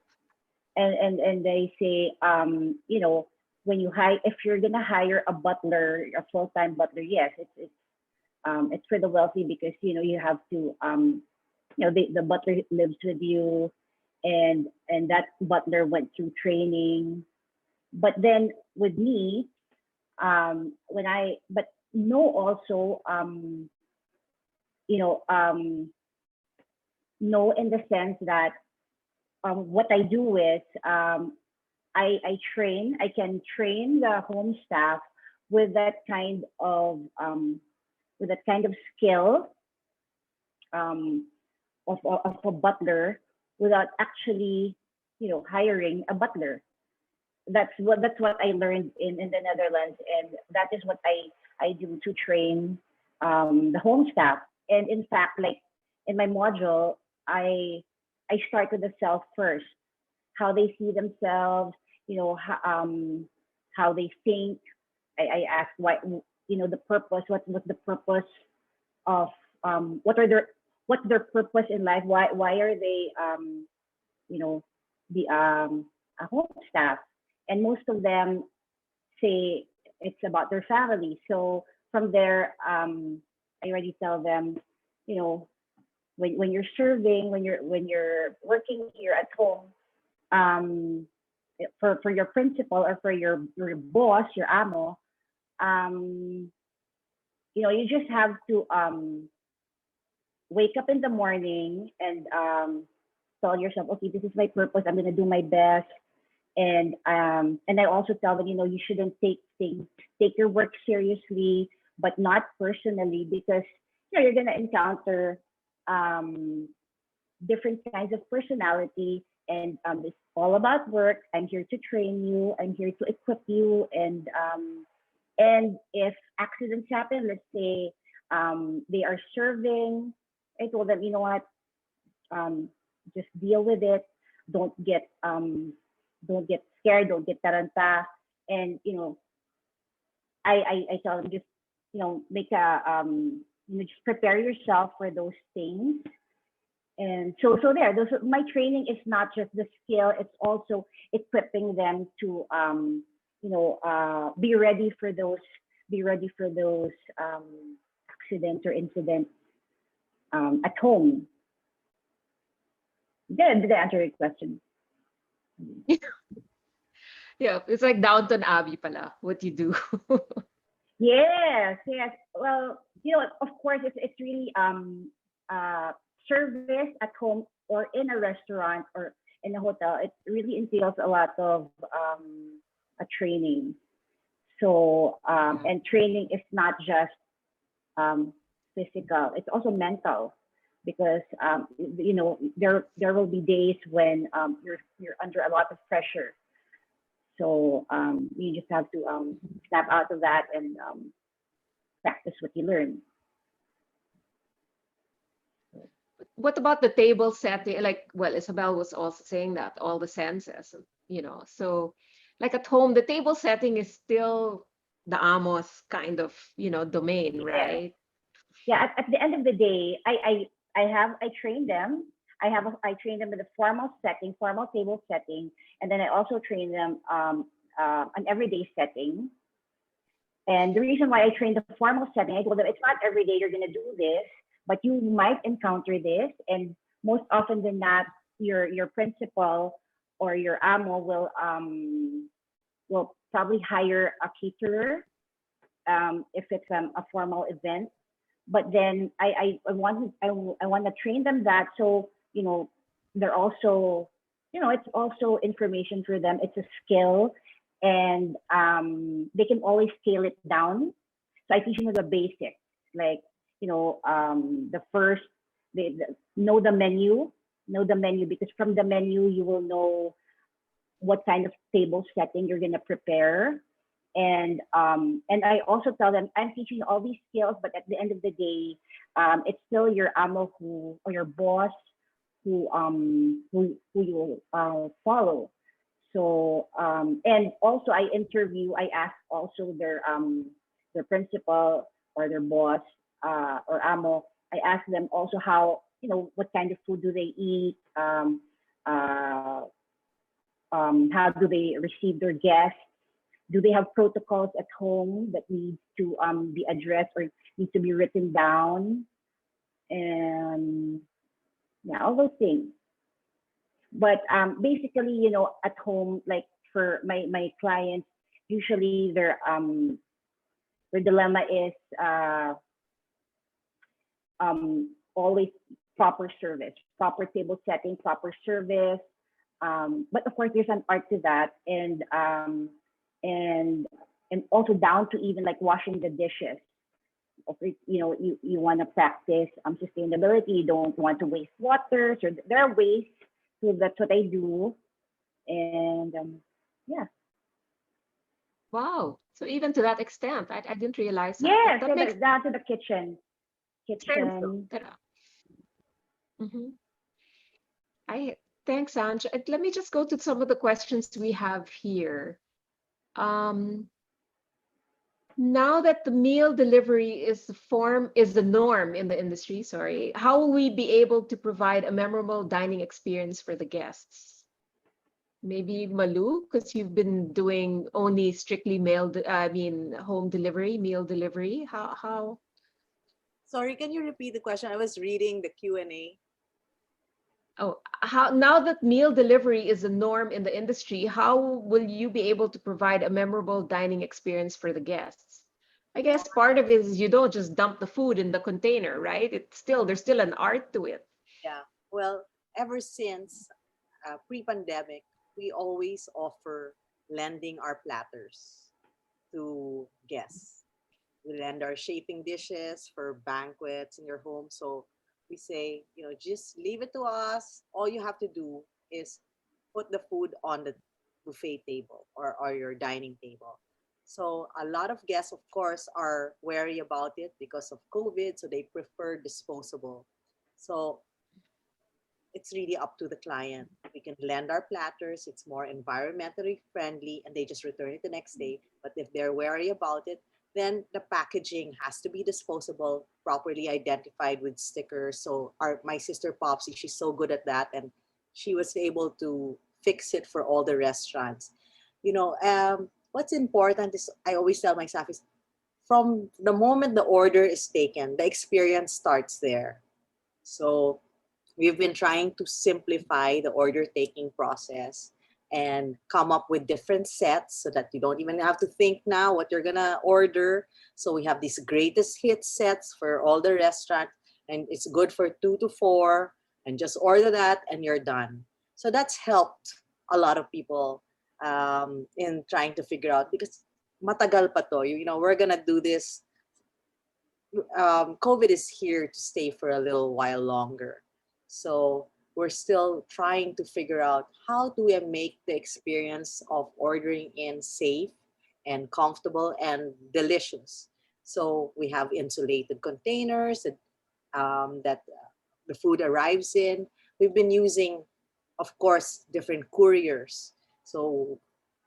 And they say, when you hire, if you're gonna hire a butler, a full-time butler, yes, it's for the wealthy because you have to the butler lives with you, and that butler went through training. But then with me, when I but no also you know no, in the sense that what I do is I can train the home staff with that kind of skill um, of a butler without actually hiring a butler. That's what I learned in the Netherlands, and that is what I do to train the home staff. And in fact, like in my module, I start with the self first, how they see themselves, how they think. I ask why, the purpose. What's the purpose of what are their what's their purpose in life? Why are they you know the a home staff? And most of them say it's about their family. So from there, I already tell them, you know, when you're serving, when you're working here at home, um, for your principal or for your boss, your amo, you just have to wake up in the morning and tell yourself, okay, this is my purpose. I'm gonna do my best. And I also tell them, you shouldn't take your work seriously, but not personally, because you're gonna encounter um, different kinds of personality, and it's all about work. I'm here to train you. I'm here to equip you, and if accidents happen, let's say they are serving, I told them, you know what, um, just deal with it. Don't get don't get scared. Don't get taranta. And I tell them, just make a just prepare yourself for those things. And so there, my training is not just the skill; it's also equipping them to be ready for those accidents or incidents at home. Did I answer your question? Yeah, it's like Downton Abbey pala, what you do. Yes, yes. Well, of course, it's really service at home or in a restaurant or in a hotel. It really entails a lot of a training. So and training is not just um, physical; it's also mental, because there will be days when you're under a lot of pressure. So you just have to snap out of that and practice what you learn. What about the table setting? Like, well, Isabel was also saying that all the senses, so like at home, the table setting is still the amos kind of, domain, Yes. right? Yeah. At the end of the day, I train them. I train them with a formal setting, formal table setting, and then I also train them an everyday setting. And the reason why I train the formal setting, I told them it's not every day you're going to do this, but you might encounter this. And most often than not, your principal or your amo will probably hire a caterer if it's a formal event. But then I want to train them that, so they're also it's also information for them. It's a skill, and they can always scale it down. So I teach them the basics, like the first know the menu, because from the menu you will know what kind of table setting you're gonna prepare. And I also tell them I'm teaching you all these skills, but at the end of the day, it's still your amo or your boss who you follow. So and also I ask also their principal or their boss or amo. I ask them also how what kind of food do they eat, uh, how do they receive their guests, do they have protocols at home that need to be addressed or need to be written down, and yeah, all those things. But basically, at home, like for my clients, usually their dilemma is always proper service, proper table setting, proper service. But of course, there's an art to that, and and also down to even like washing the dishes. Okay, you want to practice sustainability. You don't want to waste water, so there are ways. So that's what I do, and yeah. Wow. So even to that extent, I didn't realize that. That, Yes, that so makes down to the kitchen. sense though. Kitchen. Mhm. I Thanks, Ange. Let me just go to some of the questions we have here. Um, Now that the meal delivery is the norm in the industry, sorry, how will we be able to provide a memorable dining experience for the guests? Maybe Malu, because you've been doing only strictly home delivery, meal delivery. How Sorry, can you repeat the question? I was reading the Q&A. Oh, how now that meal delivery is a norm in the industry, how will you be able to provide a memorable dining experience for the guests? I guess part of it is you don't just dump the food in the container, right? It's still there's still an art to it. Yeah. Well, ever since pre-pandemic, we always offer lending our platters to guests. We lend our shaping dishes for banquets in your home. So we say, just leave it to us. All you have to do is put the food on the buffet table or your dining table. So a lot of guests, of course, are wary about it because of COVID. So they prefer disposable. So it's really up to the client. We can lend our platters, it's more environmentally friendly, and they just return it the next day. But if they're wary about it, then the packaging has to be disposable, properly identified with stickers. So my sister Popsy, she's so good at that, and she was able to fix it for all the restaurants. What's important is I always tell my staff is from the moment the order is taken, the experience starts there. So we've been trying to simplify the order taking process and come up with different sets so that you don't even have to think now what you're gonna order. So we have these greatest hit sets for all the restaurants, and it's good for 2 to 4, and just order that and you're done. So that's helped a lot of people in trying to figure out, because matagal pa to. We're gonna do this. COVID is here to stay for a little while longer. So we're still trying to figure out how do we make the experience of ordering in safe and comfortable and delicious. So we have insulated containers that the food arrives in. We've been using, of course, different couriers. So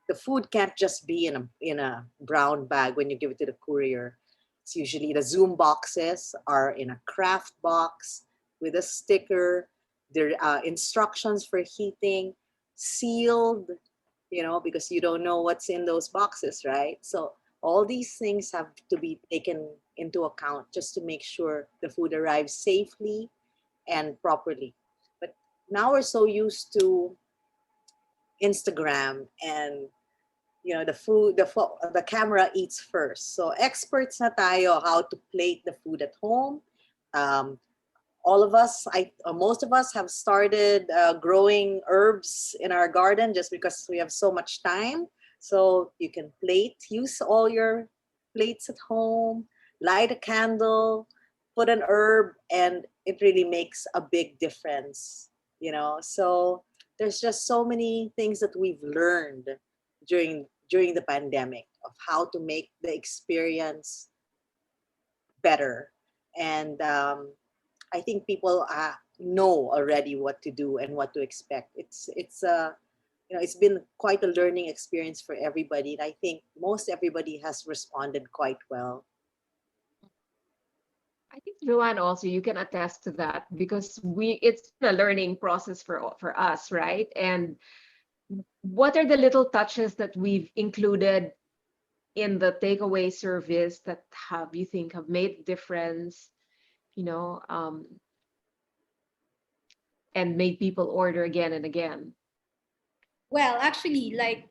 the food can't just be in a brown bag when you give it to the courier. It's usually the Zoom boxes are in a craft box with a sticker. There are instructions for heating, sealed, because you don't know what's in those boxes, right? So all these things have to be taken into account just to make sure the food arrives safely and properly. But now we're so used to Instagram and the camera eats first. So experts na tayo how to plate the food at home. Um, all of us, most of us have started growing herbs in our garden just because we have so much time. So you can use all your plates at home, light a candle, put an herb, and it really makes a big difference. So there's just so many things that we've learned during the pandemic of how to make the experience better. And I think people know already what to do and what to expect. It's been quite a learning experience for everybody, and I think most everybody has responded quite well. I think Joanne also you can attest to that because it's a learning process for us, right? And what are the little touches that we've included in the takeaway service that have you think have made a difference, you know, um, and made people order again and again? Well, actually, like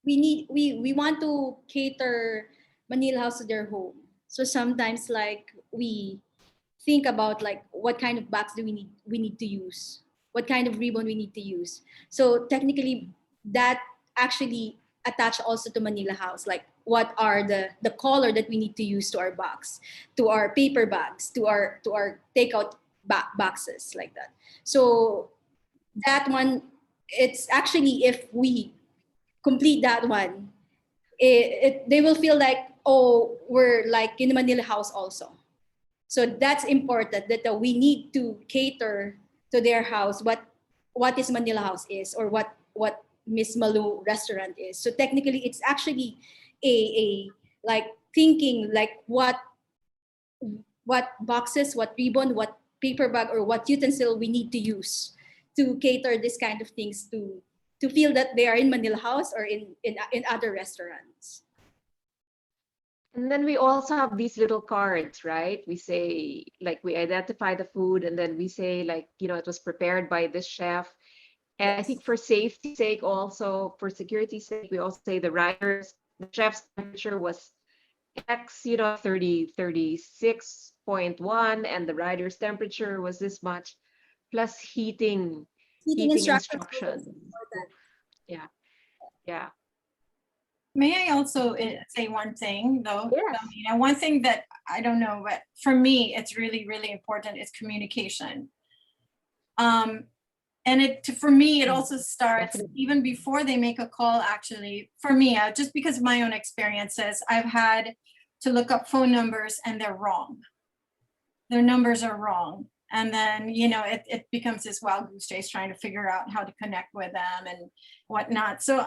we want to cater Manila House to their home. So sometimes like we think about like what kind of box do we need to use, what kind of ribbon we need to use. So technically that actually attach also to Manila House, like what are the color that we need to use to our box, to our paper bags, to our takeout boxes, like that. So that one, it's actually if we complete that one, they will feel like, oh, we're like in Manila House also. So that's important that we need to cater to their house what is Manila House is, or what Miss Malu restaurant is. So technically it's actually a like thinking like what boxes, what ribbon, what paper bag, or what utensil we need to use to cater this kind of things to feel that they are in Manila House or in other restaurants. And then we also have these little cards, right? We say, like, we identify the food and then we say, like, it was prepared by this chef. And I think Yes. for safety's sake, also for security's sake, we also say the chef's temperature was X, you know, 36.1, and the rider's temperature was this much, plus Heating heating instructions are also instructions. important. Yeah, yeah. May I also say one thing though? Yes. One thing that I don't know, but for me, it's really, really important is communication. And for me, it also starts Definitely. even before they make a call. Actually, for me, just because of my own experiences, I've had to look up phone numbers and they're wrong. Their numbers are wrong. And then, it becomes this wild goose chase trying to figure out how to connect with them and whatnot. So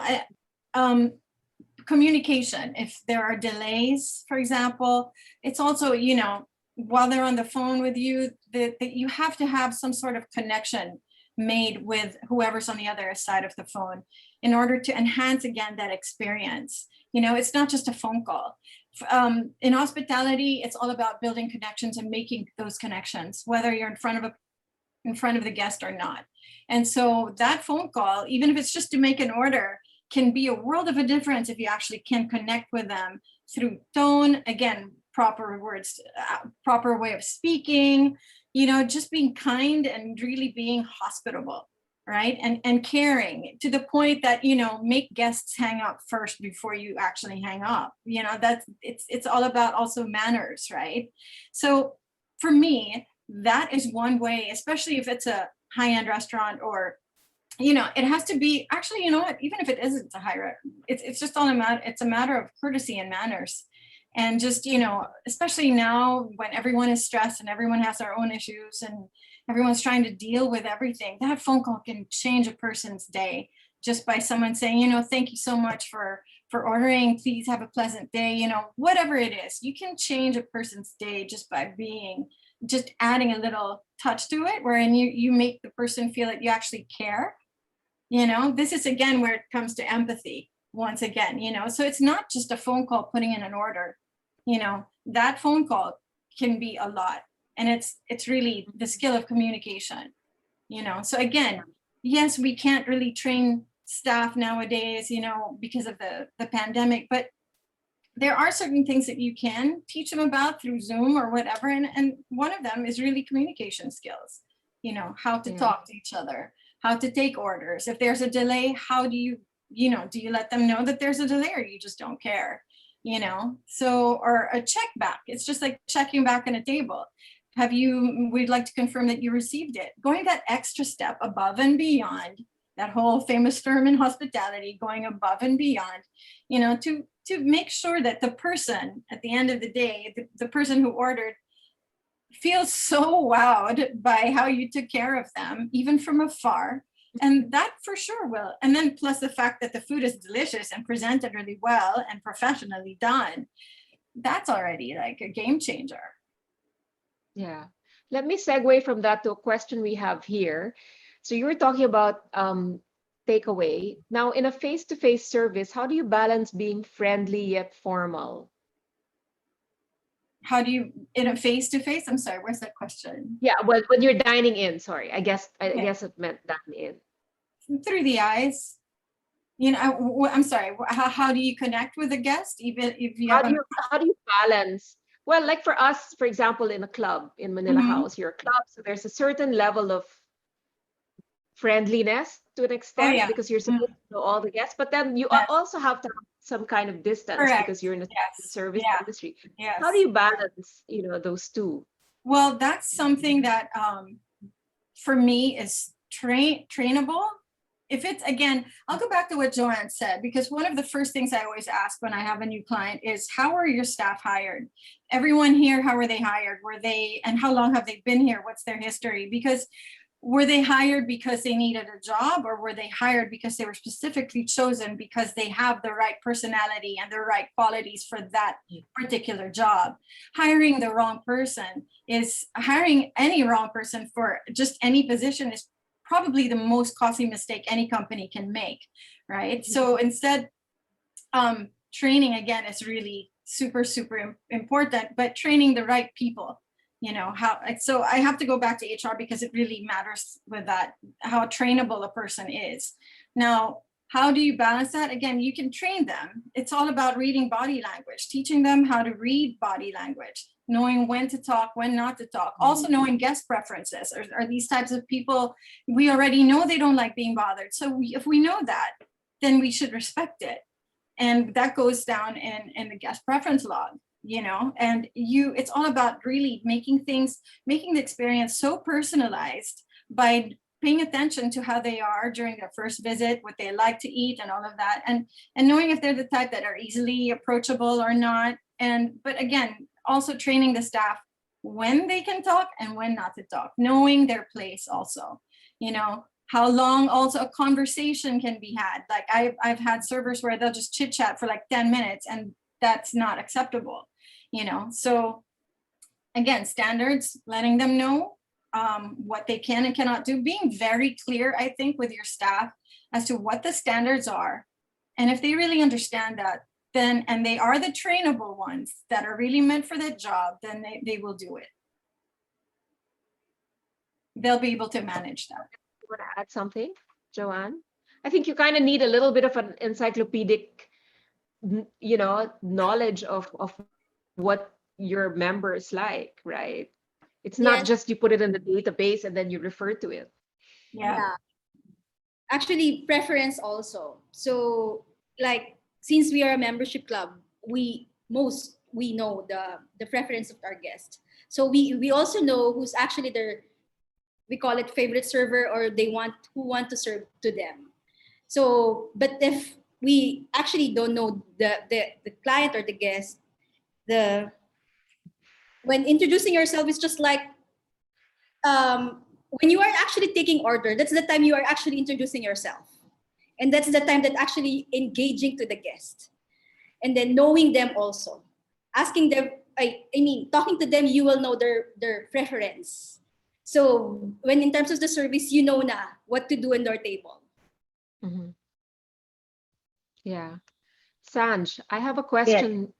communication, if there are delays, for example, it's also, while they're on the phone with you, that you have to have some sort of connection made with whoever's on the other side of the phone in order to enhance again that experience. It's not just a phone call. In hospitality, it's all about building connections and making those connections, whether you're in front of the guest or not. And so that phone call, even if it's just to make an order, can be a world of a difference if you actually can connect with them through tone, again, proper words, proper way of speaking, just being kind and really being hospitable, right? And caring to the point that, make guests hang up first before you actually hang up. It's all about also manners, right? So for me, that is one way, especially if it's a high-end restaurant or it has to be actually, what, even if it isn't a high, it's just it's a matter of courtesy and manners. And just, especially now when everyone is stressed and everyone has their own issues and everyone's trying to deal with everything, that phone call can change a person's day just by someone saying, thank you so much for ordering, please have a pleasant day, whatever it is. You can change a person's day just by just adding a little touch to it, wherein you make the person feel that you actually care. This is again where it comes to empathy once again, so it's not just a phone call putting in an order. That phone call can be a lot, and it's really the skill of communication. So again, yes, we can't really train staff nowadays, because of the pandemic, but there are certain things that you can teach them about through Zoom or whatever, and one of them is really communication skills. How to talk to each other, how to take orders. If there's a delay, how do you let them know that there's a delay, or you just don't care? So, or a check back. It's just like checking back on a table. We'd like to confirm that you received it. Going that extra step above and beyond, that whole famous term in hospitality, going above and beyond, to make sure that the person at the end of the day, the person who ordered, feels so wowed by how you took care of them, even from afar. And that for sure will. And then plus the fact that the food is delicious and presented really well and professionally done, that's already like a game changer. Yeah. Let me segue from that to a question we have here. So you were talking about takeaway. Now, in a face-to-face service, how do you balance being friendly yet formal? How do you, in a face-to-face? I'm sorry, where's that question? Yeah, well, when you're dining in, sorry, I guess it meant dining in. Through the eyes. I'm sorry, how do you connect with a guest, even if you How do you balance? Well, like for us, for example, in a club in Manila House, you're a club, so there's a certain level of friendliness to an extent yeah. because you're supposed to know all the guests, but then you Yes. also have to have some kind of distance Correct. because you're in a Yes. service Yeah. industry. Yes. How do you balance, those two? Well, that's something that for me is trainable. If it's, again, I'll go back to what Joanne said, because one of the first things I always ask when I have a new client is, how are your staff hired? Everyone here, how were they hired? And how long have they been here? What's their history? Because were they hired because they needed a job, or were they hired because they were specifically chosen because they have the right personality and the right qualities for that particular job? Hiring the wrong person hiring any wrong person for just any position is probably the most costly mistake any company can make, right? So instead, training again is really super, super important, but training the right people. So I have to go back to HR because it really matters with that, how trainable a person is. Now, how do you balance that? Again, you can train them. It's all about reading body language, teaching them how to read body language, knowing when to talk, when not to talk. Also knowing guest preferences. Are these types of people, we already know they don't like being bothered. So if we know that, then we should respect it. And that goes down in the guest preference log, you know, and it's all about really making the experience so personalized by paying attention to how they are during their first visit, what they like to eat and all of that. And knowing if they're the type that are easily approachable or not. But again, also training the staff when they can talk and when not to talk, knowing their place also, you know, how long also a conversation can be had. Like I've had servers where they'll just chit chat for like 10 minutes and that's not acceptable, you know? So again, standards, letting them know what they can and cannot do, being very clear, I think, with your staff as to what the standards are. And if they really understand that, then, and they are the trainable ones that are really meant for that job, then they will do it. They'll be able to manage that. You want to add something, Joanne? I think you kind of need a little bit of an encyclopedic, you know, knowledge of what your members like, right? It's not Yes. just you put it in the database and then you refer to it. Yeah. Actually, preference also. So like, since we are a membership club, we know the preference of our guests. So we also know who's actually their, we call it favorite server, or who want to serve to them. So, but if we actually don't know the client or the guest, when introducing yourself, it's just like, when you are actually taking order, that's the time you are actually introducing yourself. And that's the time that actually engaging to the guest. And then knowing them also. Asking them, I mean, talking to them, you will know their preference. So when in terms of the service, you know na what to do in their table. Mm-hmm. Yeah. Sanj, I have a question,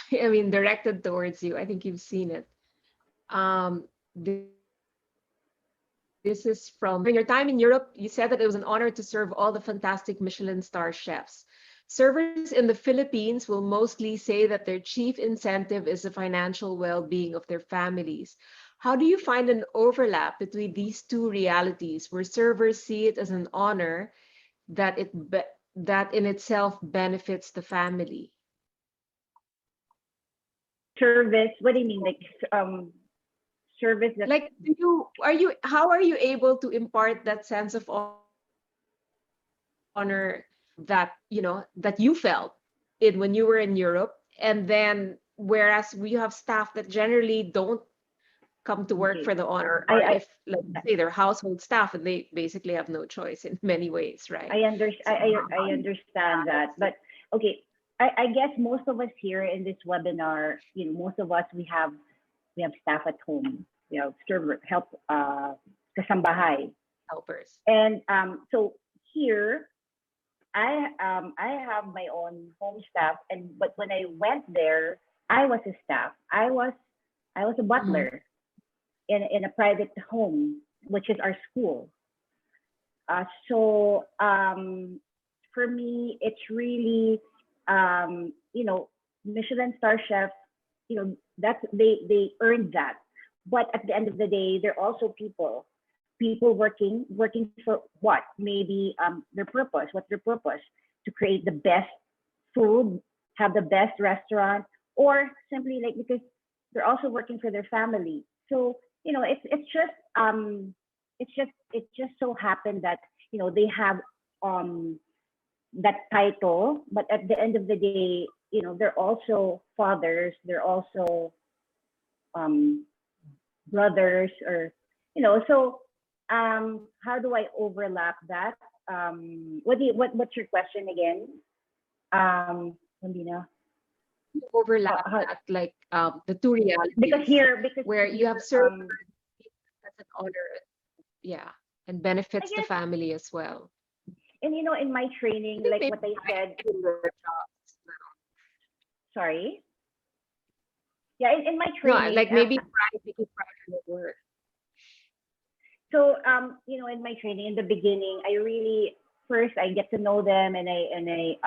directed towards you. I think you've seen it. Um, this is from during your time in Europe, you said that it was an honor to serve all the fantastic Michelin star chefs. Servers in the Philippines will mostly say that their chief incentive is the financial well-being of their families. How do you find an overlap between these two realities where servers see it as an honor that that in itself benefits the family? Service, what do you mean? Like service that Like, how are you able to impart that sense of honor that, you know, that you felt in when you were in Europe, and then whereas we have staff that generally don't come to work okay. for the honor, or I if, like, say, they're household staff and they basically have no choice in many ways, right? I understand that, but okay, I guess most of us here in this webinar, you know, most of us we have staff at home, you know, server help kasambahay, Helpers. and so here I have my own home staff, and but when I went there, I was a staff. I was a butler in a private home, which is our school. So for me, it's really you know, Michelin star chef, you know, that's they earned that. But at the end of the day, they're also people working for what? Maybe their purpose. What's their purpose? To create the best food, have the best restaurant, or simply like because they're also working for their family. So you know, it just so happened that you know they have um that title, but at the end of the day, you know, they're also fathers, they're also um brothers, or you know, so how do I overlap that? What's your question again? Mandina? Overlap How, that, like, the two because realities here because where you here have served as an honor, yeah, and I benefits the guess, family as well. and you know, in my I training, think like maybe what I said, in your jobs. sorry. Yeah, in my No, training, like maybe pride, taking pride in your work. so you know, in my training in the beginning, I really first I get to know them, and I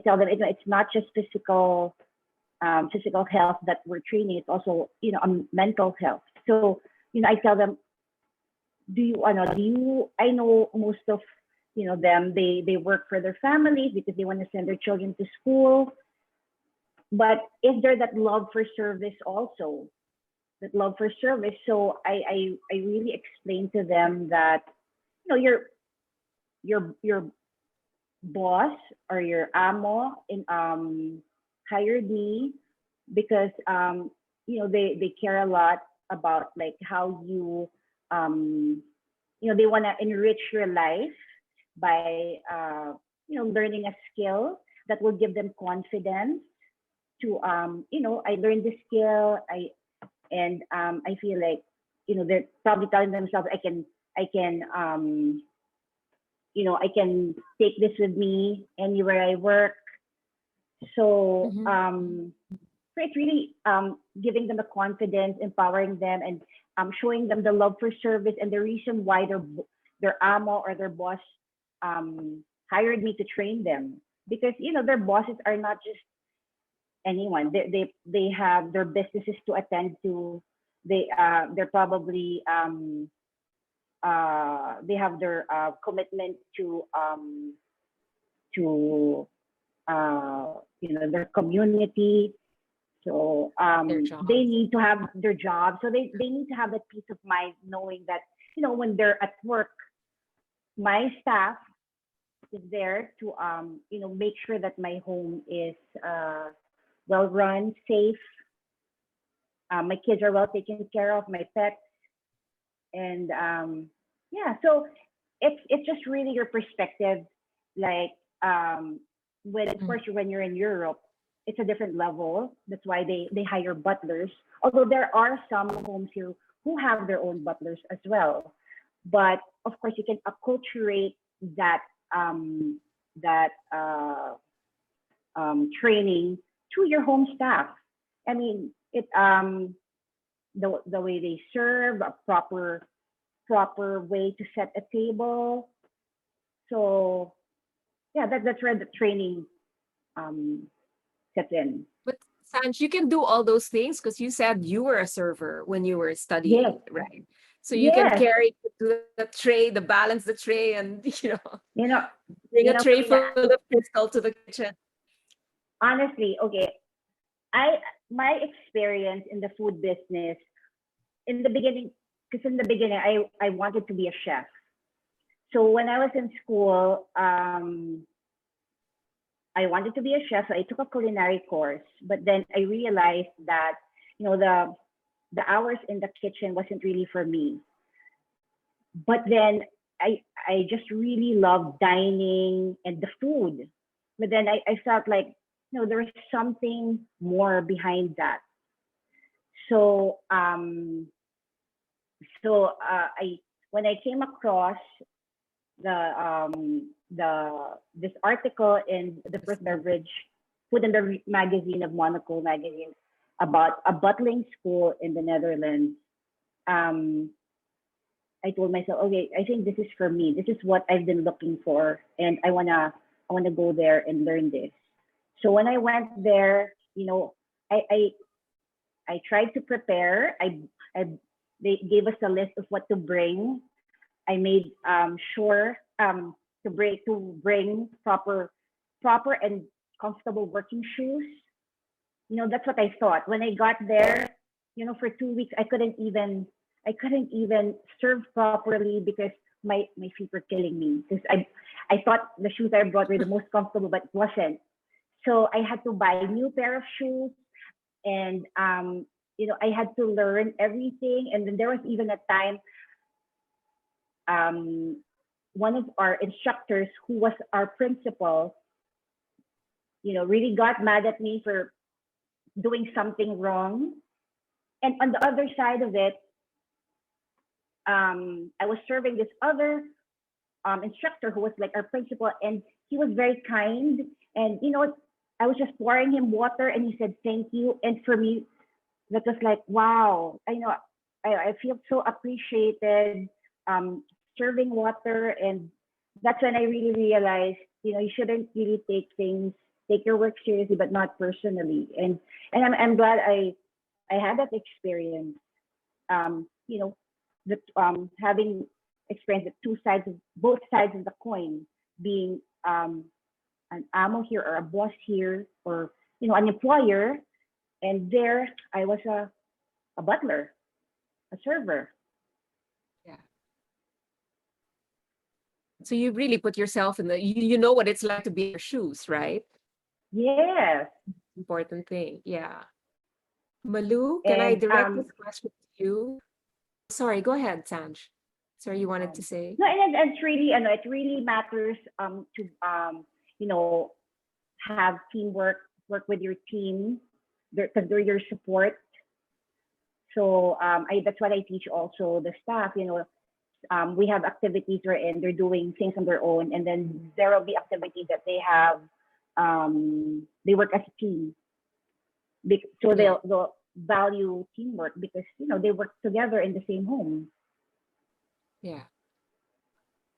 tell them it's not just physical health that we're training. It's also mental health. So I tell them, I know most of them, they work for their families because they want to send their children to school, but is there that love for service also, that love for service? So I really explain to them that your boss or your amo hired me because they care a lot about like how they want to enrich your life by learning a skill that will give them confidence to I learned this skill. I feel like they're probably telling themselves I can take this with me anywhere I work. So so it's really giving them the confidence, empowering them, and showing them the love for service and the reason why their amo or their boss hired me to train them, because their bosses are not just anyone. They have their businesses to attend to. They're probably they have their commitment to their community. So Their they jobs. need to have their job. So they need to have that peace of mind knowing that when they're at work, my staff is there to make sure that my home is well run, safe. My kids are well taken care of, my pets, and yeah. So it's just really your perspective. Like when of course when you're in Europe, it's a different level. That's why they hire butlers. Although there are some homes here who have their own butlers as well, but of course you can acculturate that um, that training to your home staff. I mean, the way they serve, a proper way to set a table. So yeah, that's where the training um, sets in. But Sanj, you can do all those things because you said you were a server when you were Yes, studying, right? So you can yes. carry the tray, the balance the tray, and You know, bring a tray Marina, full of crystal to the kitchen. honestly, okay. I my experience in the food business in the beginning, because in the beginning I wanted to be a chef. So when I was in school, I wanted to be a chef. So I took a culinary course, but then I realized that the hours in the kitchen wasn't really for me. But then I just really loved dining and the food. But then I felt like there was something more behind that. So I when I came across this article in the First Beverage Food and Beverage magazine of Monaco magazine about a bottling school in the Netherlands. Um, I told myself, okay, I think this is for me. This is what I've been looking for, and I wanna go there and learn this. So when I went there, I tried to prepare. I They gave us a list of what to bring. I made sure to bring proper and comfortable working shoes. That's what I thought. When I got there, for 2 weeks I couldn't even serve properly because my feet were killing me. Because I thought the shoes I brought were the most comfortable, but it wasn't. So I had to buy a new pair of shoes, and I had to learn everything. And then there was even a time um, one of our instructors, who was our principal, really got mad at me for doing something wrong. And on the other side of it, I was serving this other instructor who was like our principal, and he was very kind. And I was just pouring him water, and he said thank you. And for me, that was like, wow, I feel so appreciated, serving water, and that's when I really realized, you shouldn't really take your work seriously, but not personally. And I'm glad I had that experience. You know, that having experienced the both sides of the coin, being an amo here or a boss here, or an employer, and there I was a butler, a server. Yeah. So you really put yourself in you know what it's like to be in their shoes, right? Yes, Important thing. Yeah. Malu, can I and direct this question to you? Sorry, go ahead, Sanj. Sorry, you wanted to um, say? no, and it's really, it really matters to you know have teamwork, work with your team, because they're your support. So that's what I teach also the staff. We have activities wherein they're doing things on their own, and then there will be activities that they have. They work as a team, so Yeah. they'll value teamwork because they work together in the same home. Yeah.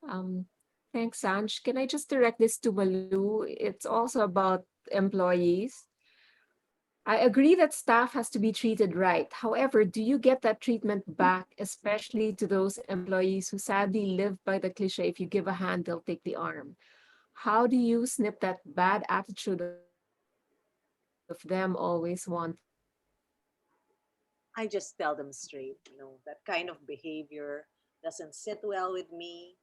Um, Thanks, Sanj. Can I just direct this to Malu? It's also about employees. I agree that staff has to be treated right. However, do you get that treatment back, especially to those employees who sadly live by the cliche, if you give a hand, they'll take the arm? How do you snip that bad attitude of them always wanting to be right? I just tell them straight, that kind of behavior doesn't sit well with me,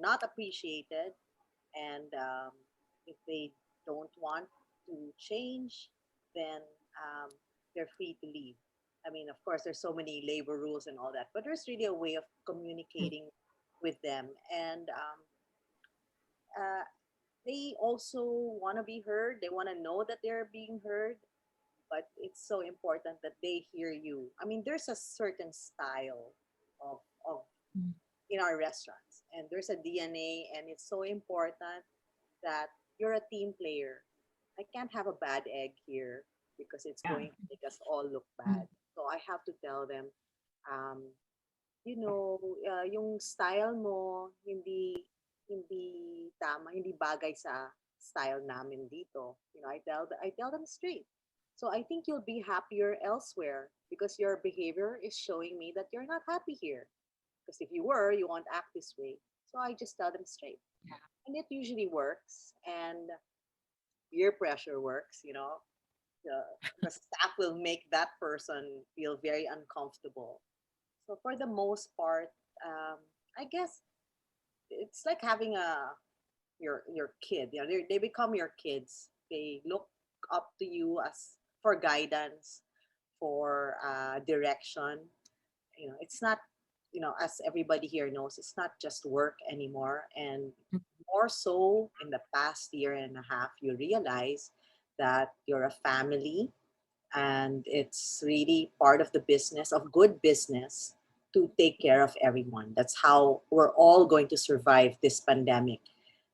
not appreciated. And if they don't want to change, then um, they're free to leave. I mean, of course, there's so many labor rules and all that, but there's really a way of communicating with them. And uh, they also want to be heard. They want to know that they're being heard, but it's so important that they hear you. I mean, there's a certain style of Mm. in our restaurants, and there's a DNA, and it's so important that you're a team player. I can't have a bad egg here because it's Yeah. going to make us all look Mm. bad. So I have to tell them, um, yung style mo hindi tama, hindi bagay sa style namin dito. I tell them straight. So I think you'll be happier elsewhere because your behavior is showing me that you're not happy here. Because if you were, you won't act this way. So I just tell them straight. Yeah. And it usually works. And peer pressure works. The, the staff will make that person feel very uncomfortable. So for the most part, um, I guess it's like having your kid. They become your kids. They look up to you as for guidance, for direction. It's not, as everybody here knows, it's not just work anymore. And more so in the past year and a half, you realize that you're a family, and it's really part of the business of good business to take care of everyone. That's how we're all going to survive this pandemic.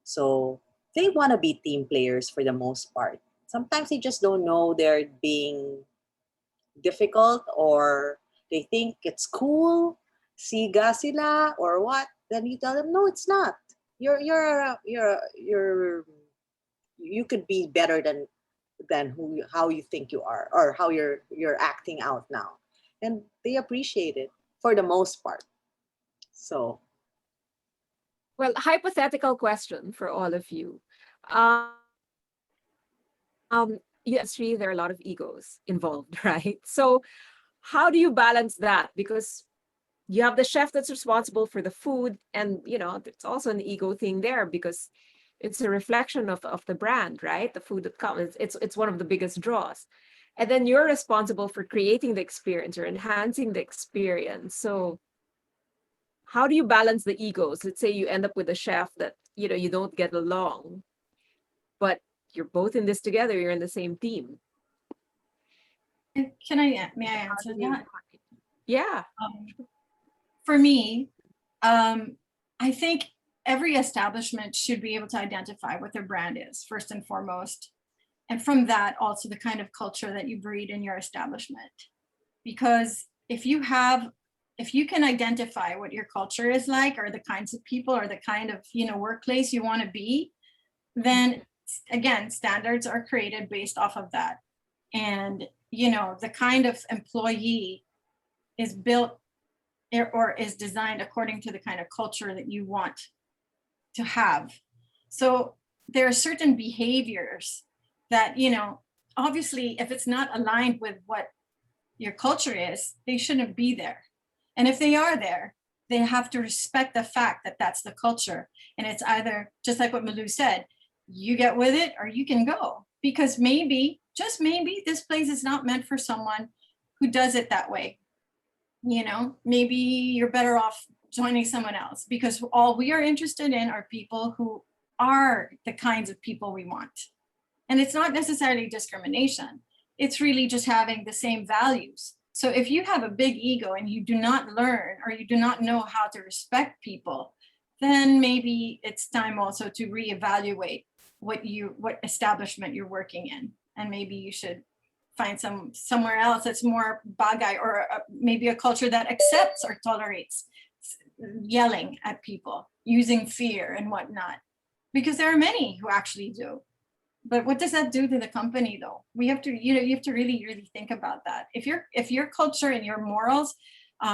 So they want to be team players for the most part. Sometimes they just don't know they're being difficult, or they think it's cool, siga sila or what. Then you tell them, no, it's not. You could be better than how you think you are, or how you're acting out now, and they appreciate it for the most part. So Well, hypothetical question for all of you. Industry, there are a lot of egos involved, right? So how do you balance that? Because you have the chef that's responsible for the food, and it's also an ego thing there because it's a reflection of the brand, right? The food that comes, it's one of the biggest draws. And then you're responsible for creating the experience or enhancing the experience. So how do you balance the egos? Let's say you end up with a chef that you don't get along, but you're both in this together, you're in the same team. And may I How answer do you- that? Yeah. For me, I think every establishment should be able to identify what their brand is first and foremost. And from that, also the kind of culture that you breed in your establishment. Because if you have if you can identify what your culture is like, or the kinds of people, or the kind of, workplace you want to be, then again, standards are created based off of that. And, the kind of employee is built or is designed according to the kind of culture that you want to have. So there are certain behaviors that, obviously, if it's not aligned with what your culture is, they shouldn't be there. And if they are there, they have to respect the fact that that's the culture. And it's either, just like what Malou said, you get with it or you can go. Because maybe, just maybe, this place is not meant for someone who does it that way. Maybe you're better off joining someone else, because all we are interested in are people who are the kinds of people we want. And it's not necessarily discrimination. It's really just having the same values. So if you have a big ego and you do not learn, or you do not know how to respect people, then maybe it's time also to reevaluate what establishment you're working in. And maybe you should find somewhere else that's more bagay, or maybe a culture that accepts or tolerates yelling at people, using fear and whatnot, because there are many who actually do. But what does that do to the company, though? We have to, you have to really, really think about that. If your culture and your morals,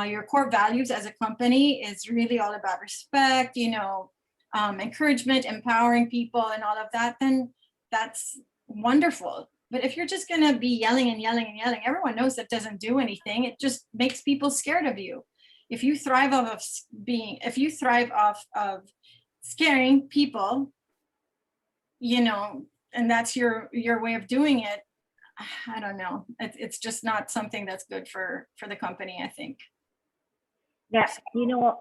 your core values as a company is really all about respect, encouragement, empowering people and all of that, then that's wonderful. But if you're just going to be yelling and yelling and yelling, everyone knows that doesn't do anything. It just makes people scared of you. If you thrive off of scaring people, and that's your way of doing it, I don't know. It's just not something that's good for the company, I think. Yeah, You've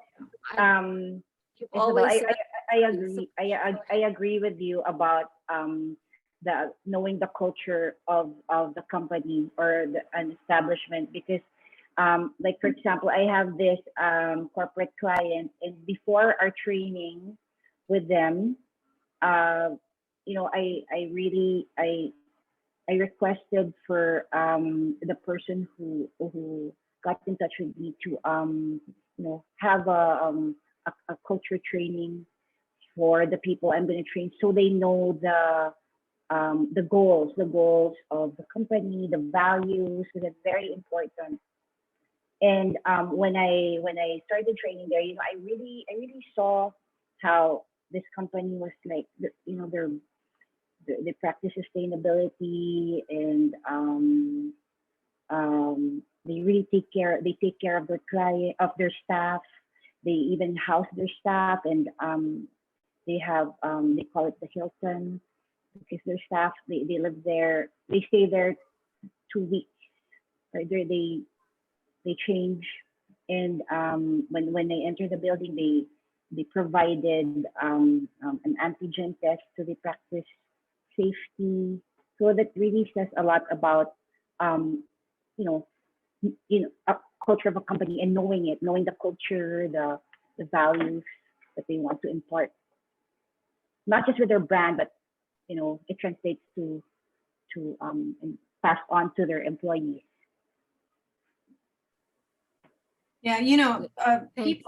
Isabel, always said I agree. I agree with you about the knowing the culture of the company or an establishment, because like, for example, I have this corporate client, and before our training with them, I really I requested for the person who got in touch with me to have a culture training for the people I'm going to train, so they know the goals of the company, the values, because it's very important. And when I started training there, I really saw how this company was like, they practice sustainability, and they really take care of their client, of their staff. They even house their staff, and they have they call it the Hilton, because their staff, they live there, they stay there 2 weeks, right? They change. And when they enter the building, they provided an antigen test, so they practice safety. So that really says a lot about a culture of a company, and knowing the culture, the values that they want to impart, not just with their brand, but it translates to and passed on to their employees. Yeah, thanks.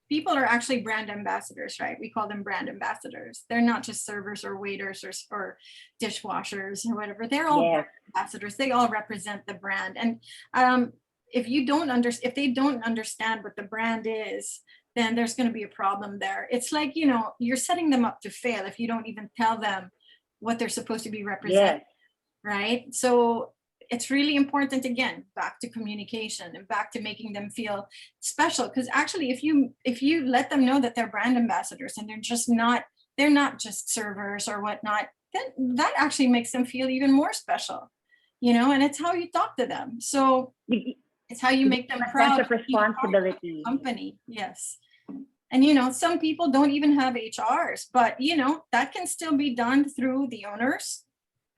people are actually brand ambassadors, right? We call them brand ambassadors. They're not just servers or waiters or dishwashers or whatever. They're all brand ambassadors. They all represent the brand. And if they don't understand what the brand is, then there's going to be a problem there. It's like, you're setting them up to fail if you don't even tell them what they're supposed to be representing, right? So it's really important, again, back to communication and back to making them feel special. Because actually, if you let them know that they're brand ambassadors and they're not just servers or whatnot, then that actually makes them feel even more special, and it's how you talk to them. So it's how you make them proud of responsibility. Company, yes. And some people don't even have HRs, but that can still be done through the owners,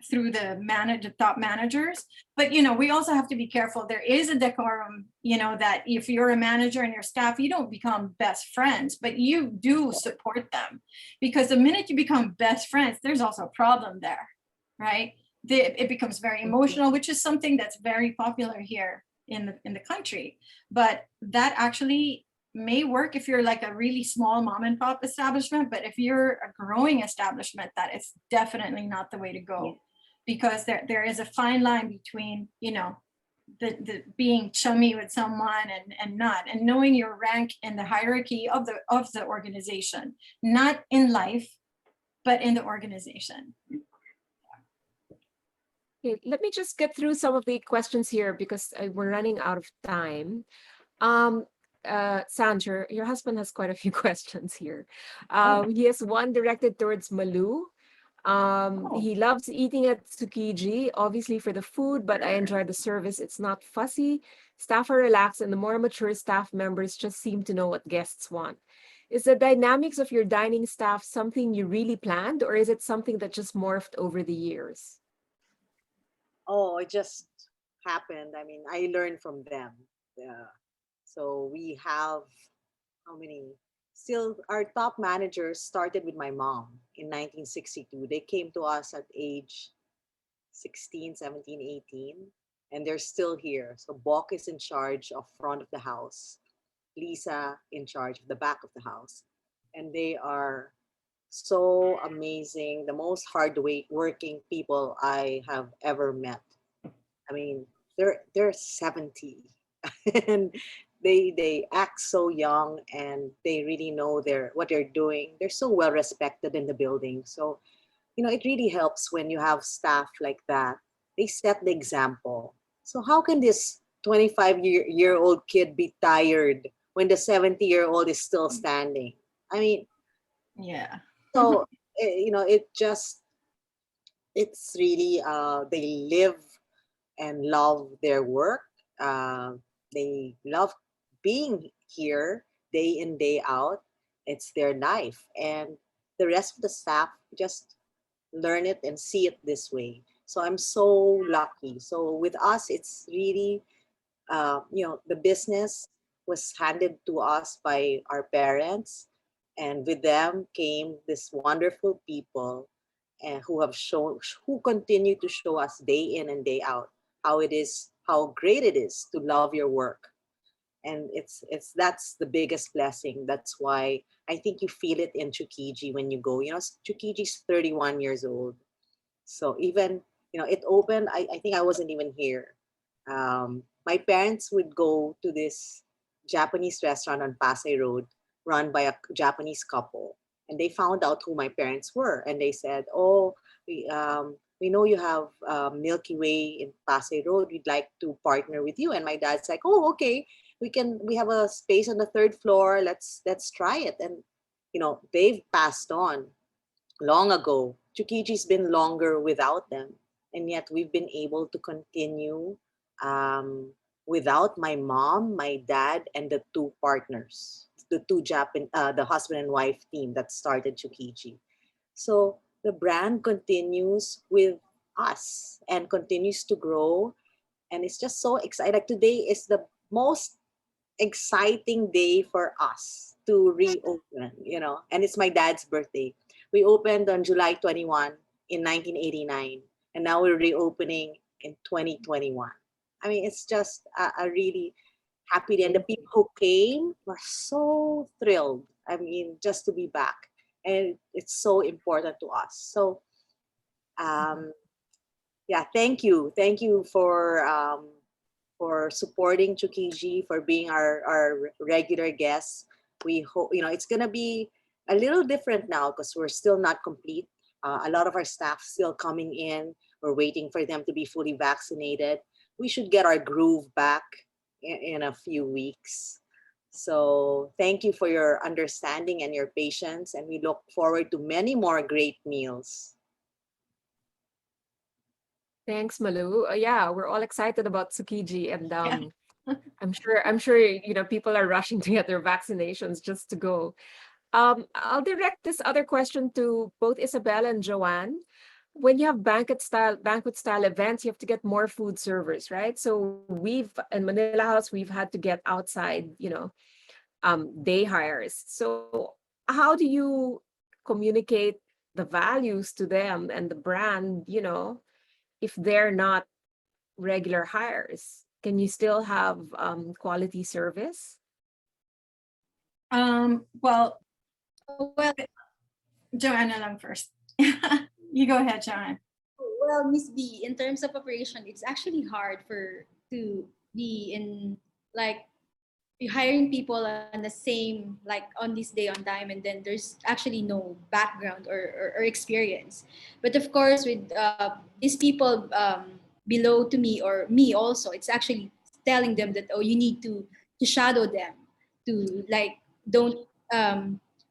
through the top managers. But we also have to be careful. There is a decorum, that if you're a manager and your staff, you don't become best friends, but you do support them, because the minute you become best friends, there's also a problem there, right? It becomes very emotional, which is something that's very popular here in the country. But that actually may work if you're like a really small mom and pop establishment, but if you're a growing establishment, that is definitely not the way to go, because there is a fine line between, you know, the being chummy with someone and not, and knowing your rank in the hierarchy of the organization, not in life, but in the organization. Okay, let me just get through some of the questions here because we're running out of time. Um, Sandra, your husband has quite a few questions here. He has one directed towards Malu. He loves eating at Tsukiji, obviously for the food, but I enjoy the service. It's not fussy. Staff are relaxed, and the more mature staff members just seem to know what guests want. Is the dynamics of your dining staff something you really planned, or is it something that just morphed over the years? Oh, it just happened. I mean, I learned from them. Yeah. So we have how many? Still, our top managers started with my mom in 1962. They came to us at age 16, 17, 18, and they're still here. So Bok is in charge of front of the house, Lisa in charge of the back of the house. And they are so amazing, the most working people I have ever met. I mean, they're 70 and they act so young, and they really know what they're doing. They're so well respected in the building. So, you know, it really helps when you have staff like that. They set the example. So how can this 25-year-old kid be tired when the 70-year-old is still standing? I mean, Yeah. so you know, it's really they live and love their work. Uh, they love being here day in, day out. It's their life. And the rest of the staff just learn it and see it this way. So I'm so lucky. So with us, it's really, you know, the business was handed to us by our parents. And with them came this wonderful people who have shown, who continue to show us day in and day out how it is, how great it is to love your work. And it's that's the biggest blessing. That's why I think you feel it in Chukiji when you go. You know, Chukiji's 31 years old. So even, you know, it opened, I think I wasn't even here. My parents would go to this Japanese restaurant on Pasay Road run by a Japanese couple. And they found out who my parents were. And they said, oh, we know you have Milky Way in Pasay Road. We'd like to partner with you. And my dad's like, oh, okay, we have a space on the third floor. Let's try it. And, you know, they've passed on long ago. Chukiji's been longer without them, and yet we've been able to continue without my mom, my dad, and the two partners, the husband and wife team that started Chukiji. So the brand continues with us and continues to grow, and it's just so exciting. Like today is the most exciting day for us to reopen, you know, and it's my dad's birthday. We opened on July 21 in 1989, and now we're reopening in 2021. I mean, it's just a really happy day. And the people who came were so thrilled. I mean, just to be back. And it's so important to us. So, um, yeah, thank you. Thank you for supporting Chukiji, for being our regular guests. We hope, you know, it's going to be a little different now because we're still not complete. A lot of our staff still coming in. We're waiting for them to be fully vaccinated. We should get our groove back in a few weeks. So thank you for your understanding and your patience. And we look forward to many more great meals. Thanks, Malu. Yeah, we're all excited about Tsukiji, and Yeah. I'm sure you know people are rushing to get their vaccinations just to go. I'll direct this other question to both Isabel and Joanne. When you have banquet style events, you have to get more food servers, right? So we've in Manila House, we've had to get outside, day hires. So how do you communicate the values to them and the brand, if they're not regular hires? Can you still have quality service? Well, Well, Joanna lang first. You go ahead, Joanne. well, Miss B, in terms of operation, it's actually hard to be in like you're hiring people on the same like on this day on time, and then there's actually no background or experience. But of course, with these people below to me or me also, it's actually telling them that, oh, you need to shadow them, to like don't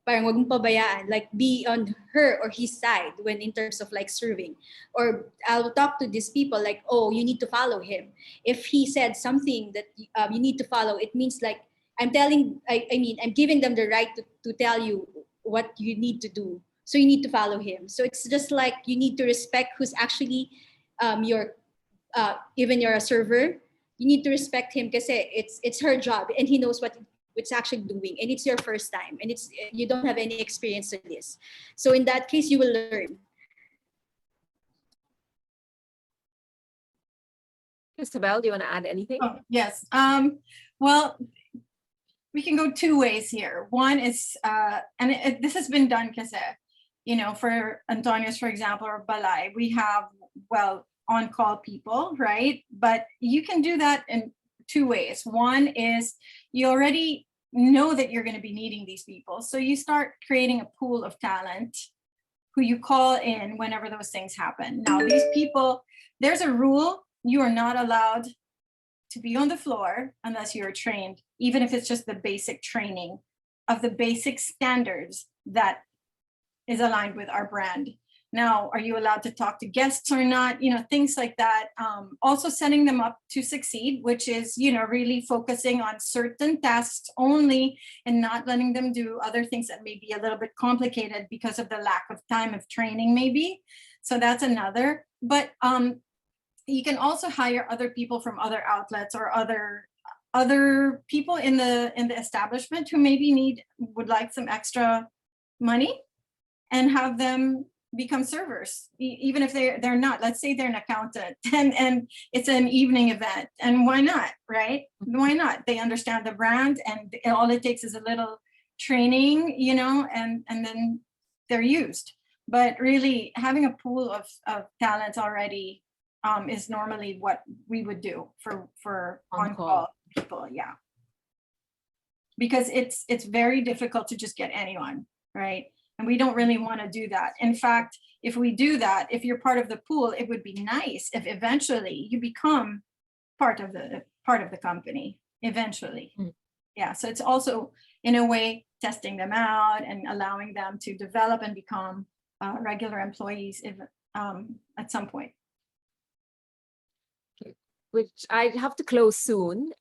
parang wag mong pabayaan, like be on her or his side when in terms of like serving. Or I'll talk to these people like, oh, you need to follow him. If he said something that you need to follow, it means like I mean, I'm giving them the right to tell you what you need to do. So you need to follow him. So it's just like you need to respect who's actually your even you're a server, you need to respect him because it's her job and he knows what it's actually doing, and it's your first time, and it's you don't have any experience in this. So in that case, you will learn. Isabel, do you want to add anything? Oh, yes. Well, we can go two ways here. One is, and this has been done because, for Antonio's, for example, or Balay, we have, well, on-call people, right? But you can do that in two ways. One is you already know that you're going to be needing these people. So you start creating a pool of talent who you call in whenever those things happen. Now, these people, there's a rule: you are not allowed to be on the floor unless you're trained, even if it's just the basic training of the basic standards that is aligned with our brand. Now, are you allowed to talk to guests or not? Things like that. Also setting them up to succeed, which is, really focusing on certain tasks only and not letting them do other things that may be a little bit complicated because of the lack of time of training, maybe. So that's another. But you can also hire other people from other outlets or other people in the establishment who maybe would like some extra money, and have them become servers, even if they're not. Let's say they're an accountant and it's an evening event, and why not, right? Why not? They understand the brand, and all it takes is a little training, and then they're used. But really having a pool of talent already is normally what we would do for on-call people. Yeah, because it's very difficult to just get anyone, right? And we don't really want to do that. In fact, if we do that, if you're part of the pool, it would be nice if eventually you become part of the company eventually. Yeah, so it's also in a way testing them out and allowing them to develop and become regular employees at some point. Which I have to close soon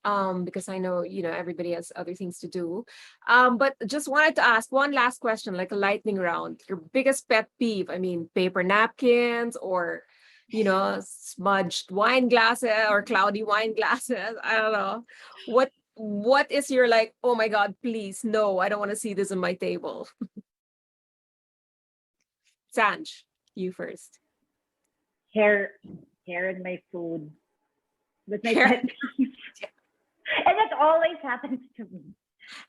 because I know, everybody has other things to do. But just wanted to ask one last question, like a lightning round. Your biggest pet peeve, I mean, paper napkins or, smudged wine glasses or cloudy wine glasses. I don't know. What is your like, oh my God, please, no, I don't want to see this on my table. Sanj, you first. Hair in my food. That's my Hair. pet peeve. And that always happens to me.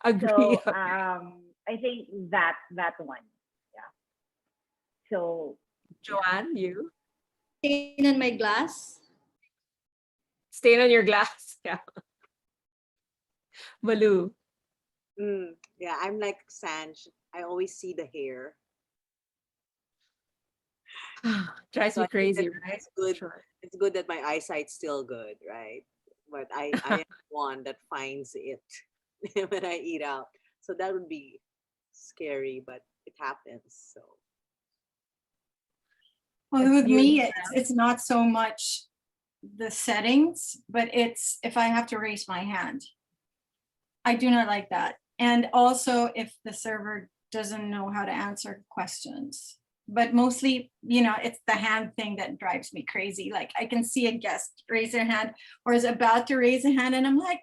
Agree. So I think that one. Yeah. So Joanne, you? Stain on my glass. Stain on your glass. Yeah. Malu. Yeah, I'm like Sanj. I always see the hair. Drives So me I think crazy, that right? it's good. Sure. It's good that my eyesight's still good, right? But I am one that finds it when I eat out. So that would be scary, but it happens. So Well, with You, me, it's not so much the settings, but it's if I have to raise my hand. I do not like that. And also if the server doesn't know how to answer questions. But mostly, it's the hand thing that drives me crazy. Like I can see a guest raise their hand or is about to raise a hand and I'm like,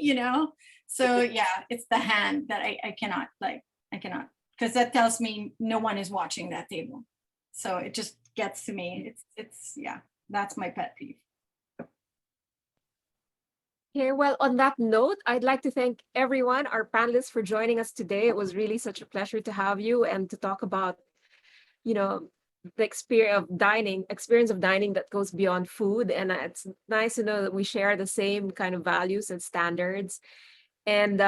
no. So yeah, it's the hand that I cannot, because that tells me no one is watching that table. So it just gets to me. It's yeah, that's my pet peeve. Okay, well, on that note, I'd like to thank everyone, our panelists, for joining us today. It was really such a pleasure to have you and to talk about, you know, the experience of dining that goes beyond food. And it's nice to know that we share the same kind of values and standards. And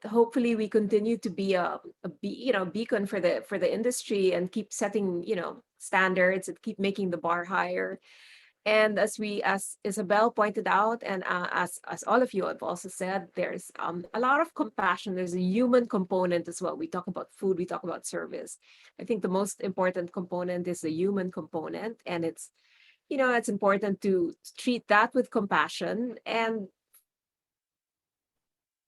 hopefully we continue to be beacon for the industry and keep setting, standards and keep making the bar higher. And as Isabel pointed out, and as all of you have also said, there's a lot of compassion. There's a human component as well. We talk about food, we talk about service. I think the most important component is the human component, and it's important to treat that with compassion and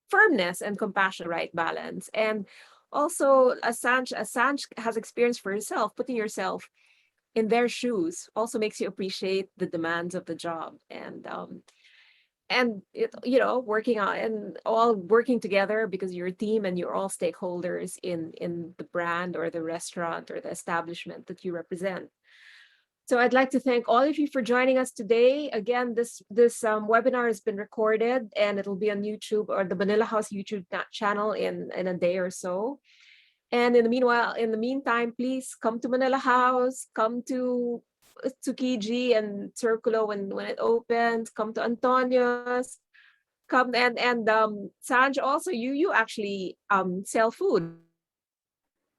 firmness and compassion, right balance. And also, as Sanj has experienced for herself, putting yourself in their shoes also makes you appreciate the demands of the job. And it working on and all working together because you're a team and you're all stakeholders in the brand or the restaurant or the establishment that you represent. So I'd like to thank all of you for joining us today. Again, this webinar has been recorded and it'll be on YouTube or the Manila House YouTube channel in a day or so. And in the meantime, please come to Manila House, come to Tsukiji and Circulo when it opens, come to Antonio's, come and Sanj, also you actually sell food,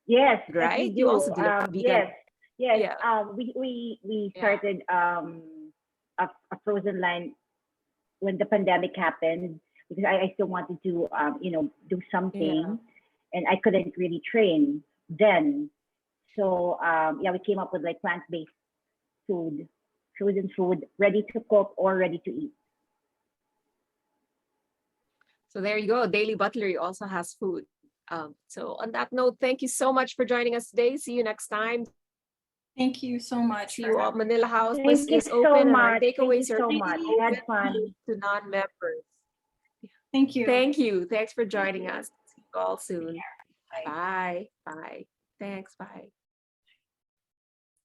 Yes, yes, right? we You do. also did a vegan. Yes, yes. Yeah. We Yeah. started a frozen line when the pandemic happened because I still wanted to do Yeah. something, and I couldn't really train then. So yeah, we came up with like plant-based food, frozen food, ready to cook or ready to eat. So there you go. Daily Butlery also has food. So on that note, thank you so much for joining us today. See you next time. Thank you so much See for you all. having Manila House Thank you is so open and our much. Thank you takeaways are so much. really We had friendly fun. to non-members. Thank you. Thank you. Thanks for joining us. See you all soon. Bye. Bye. Bye. Thanks. Bye.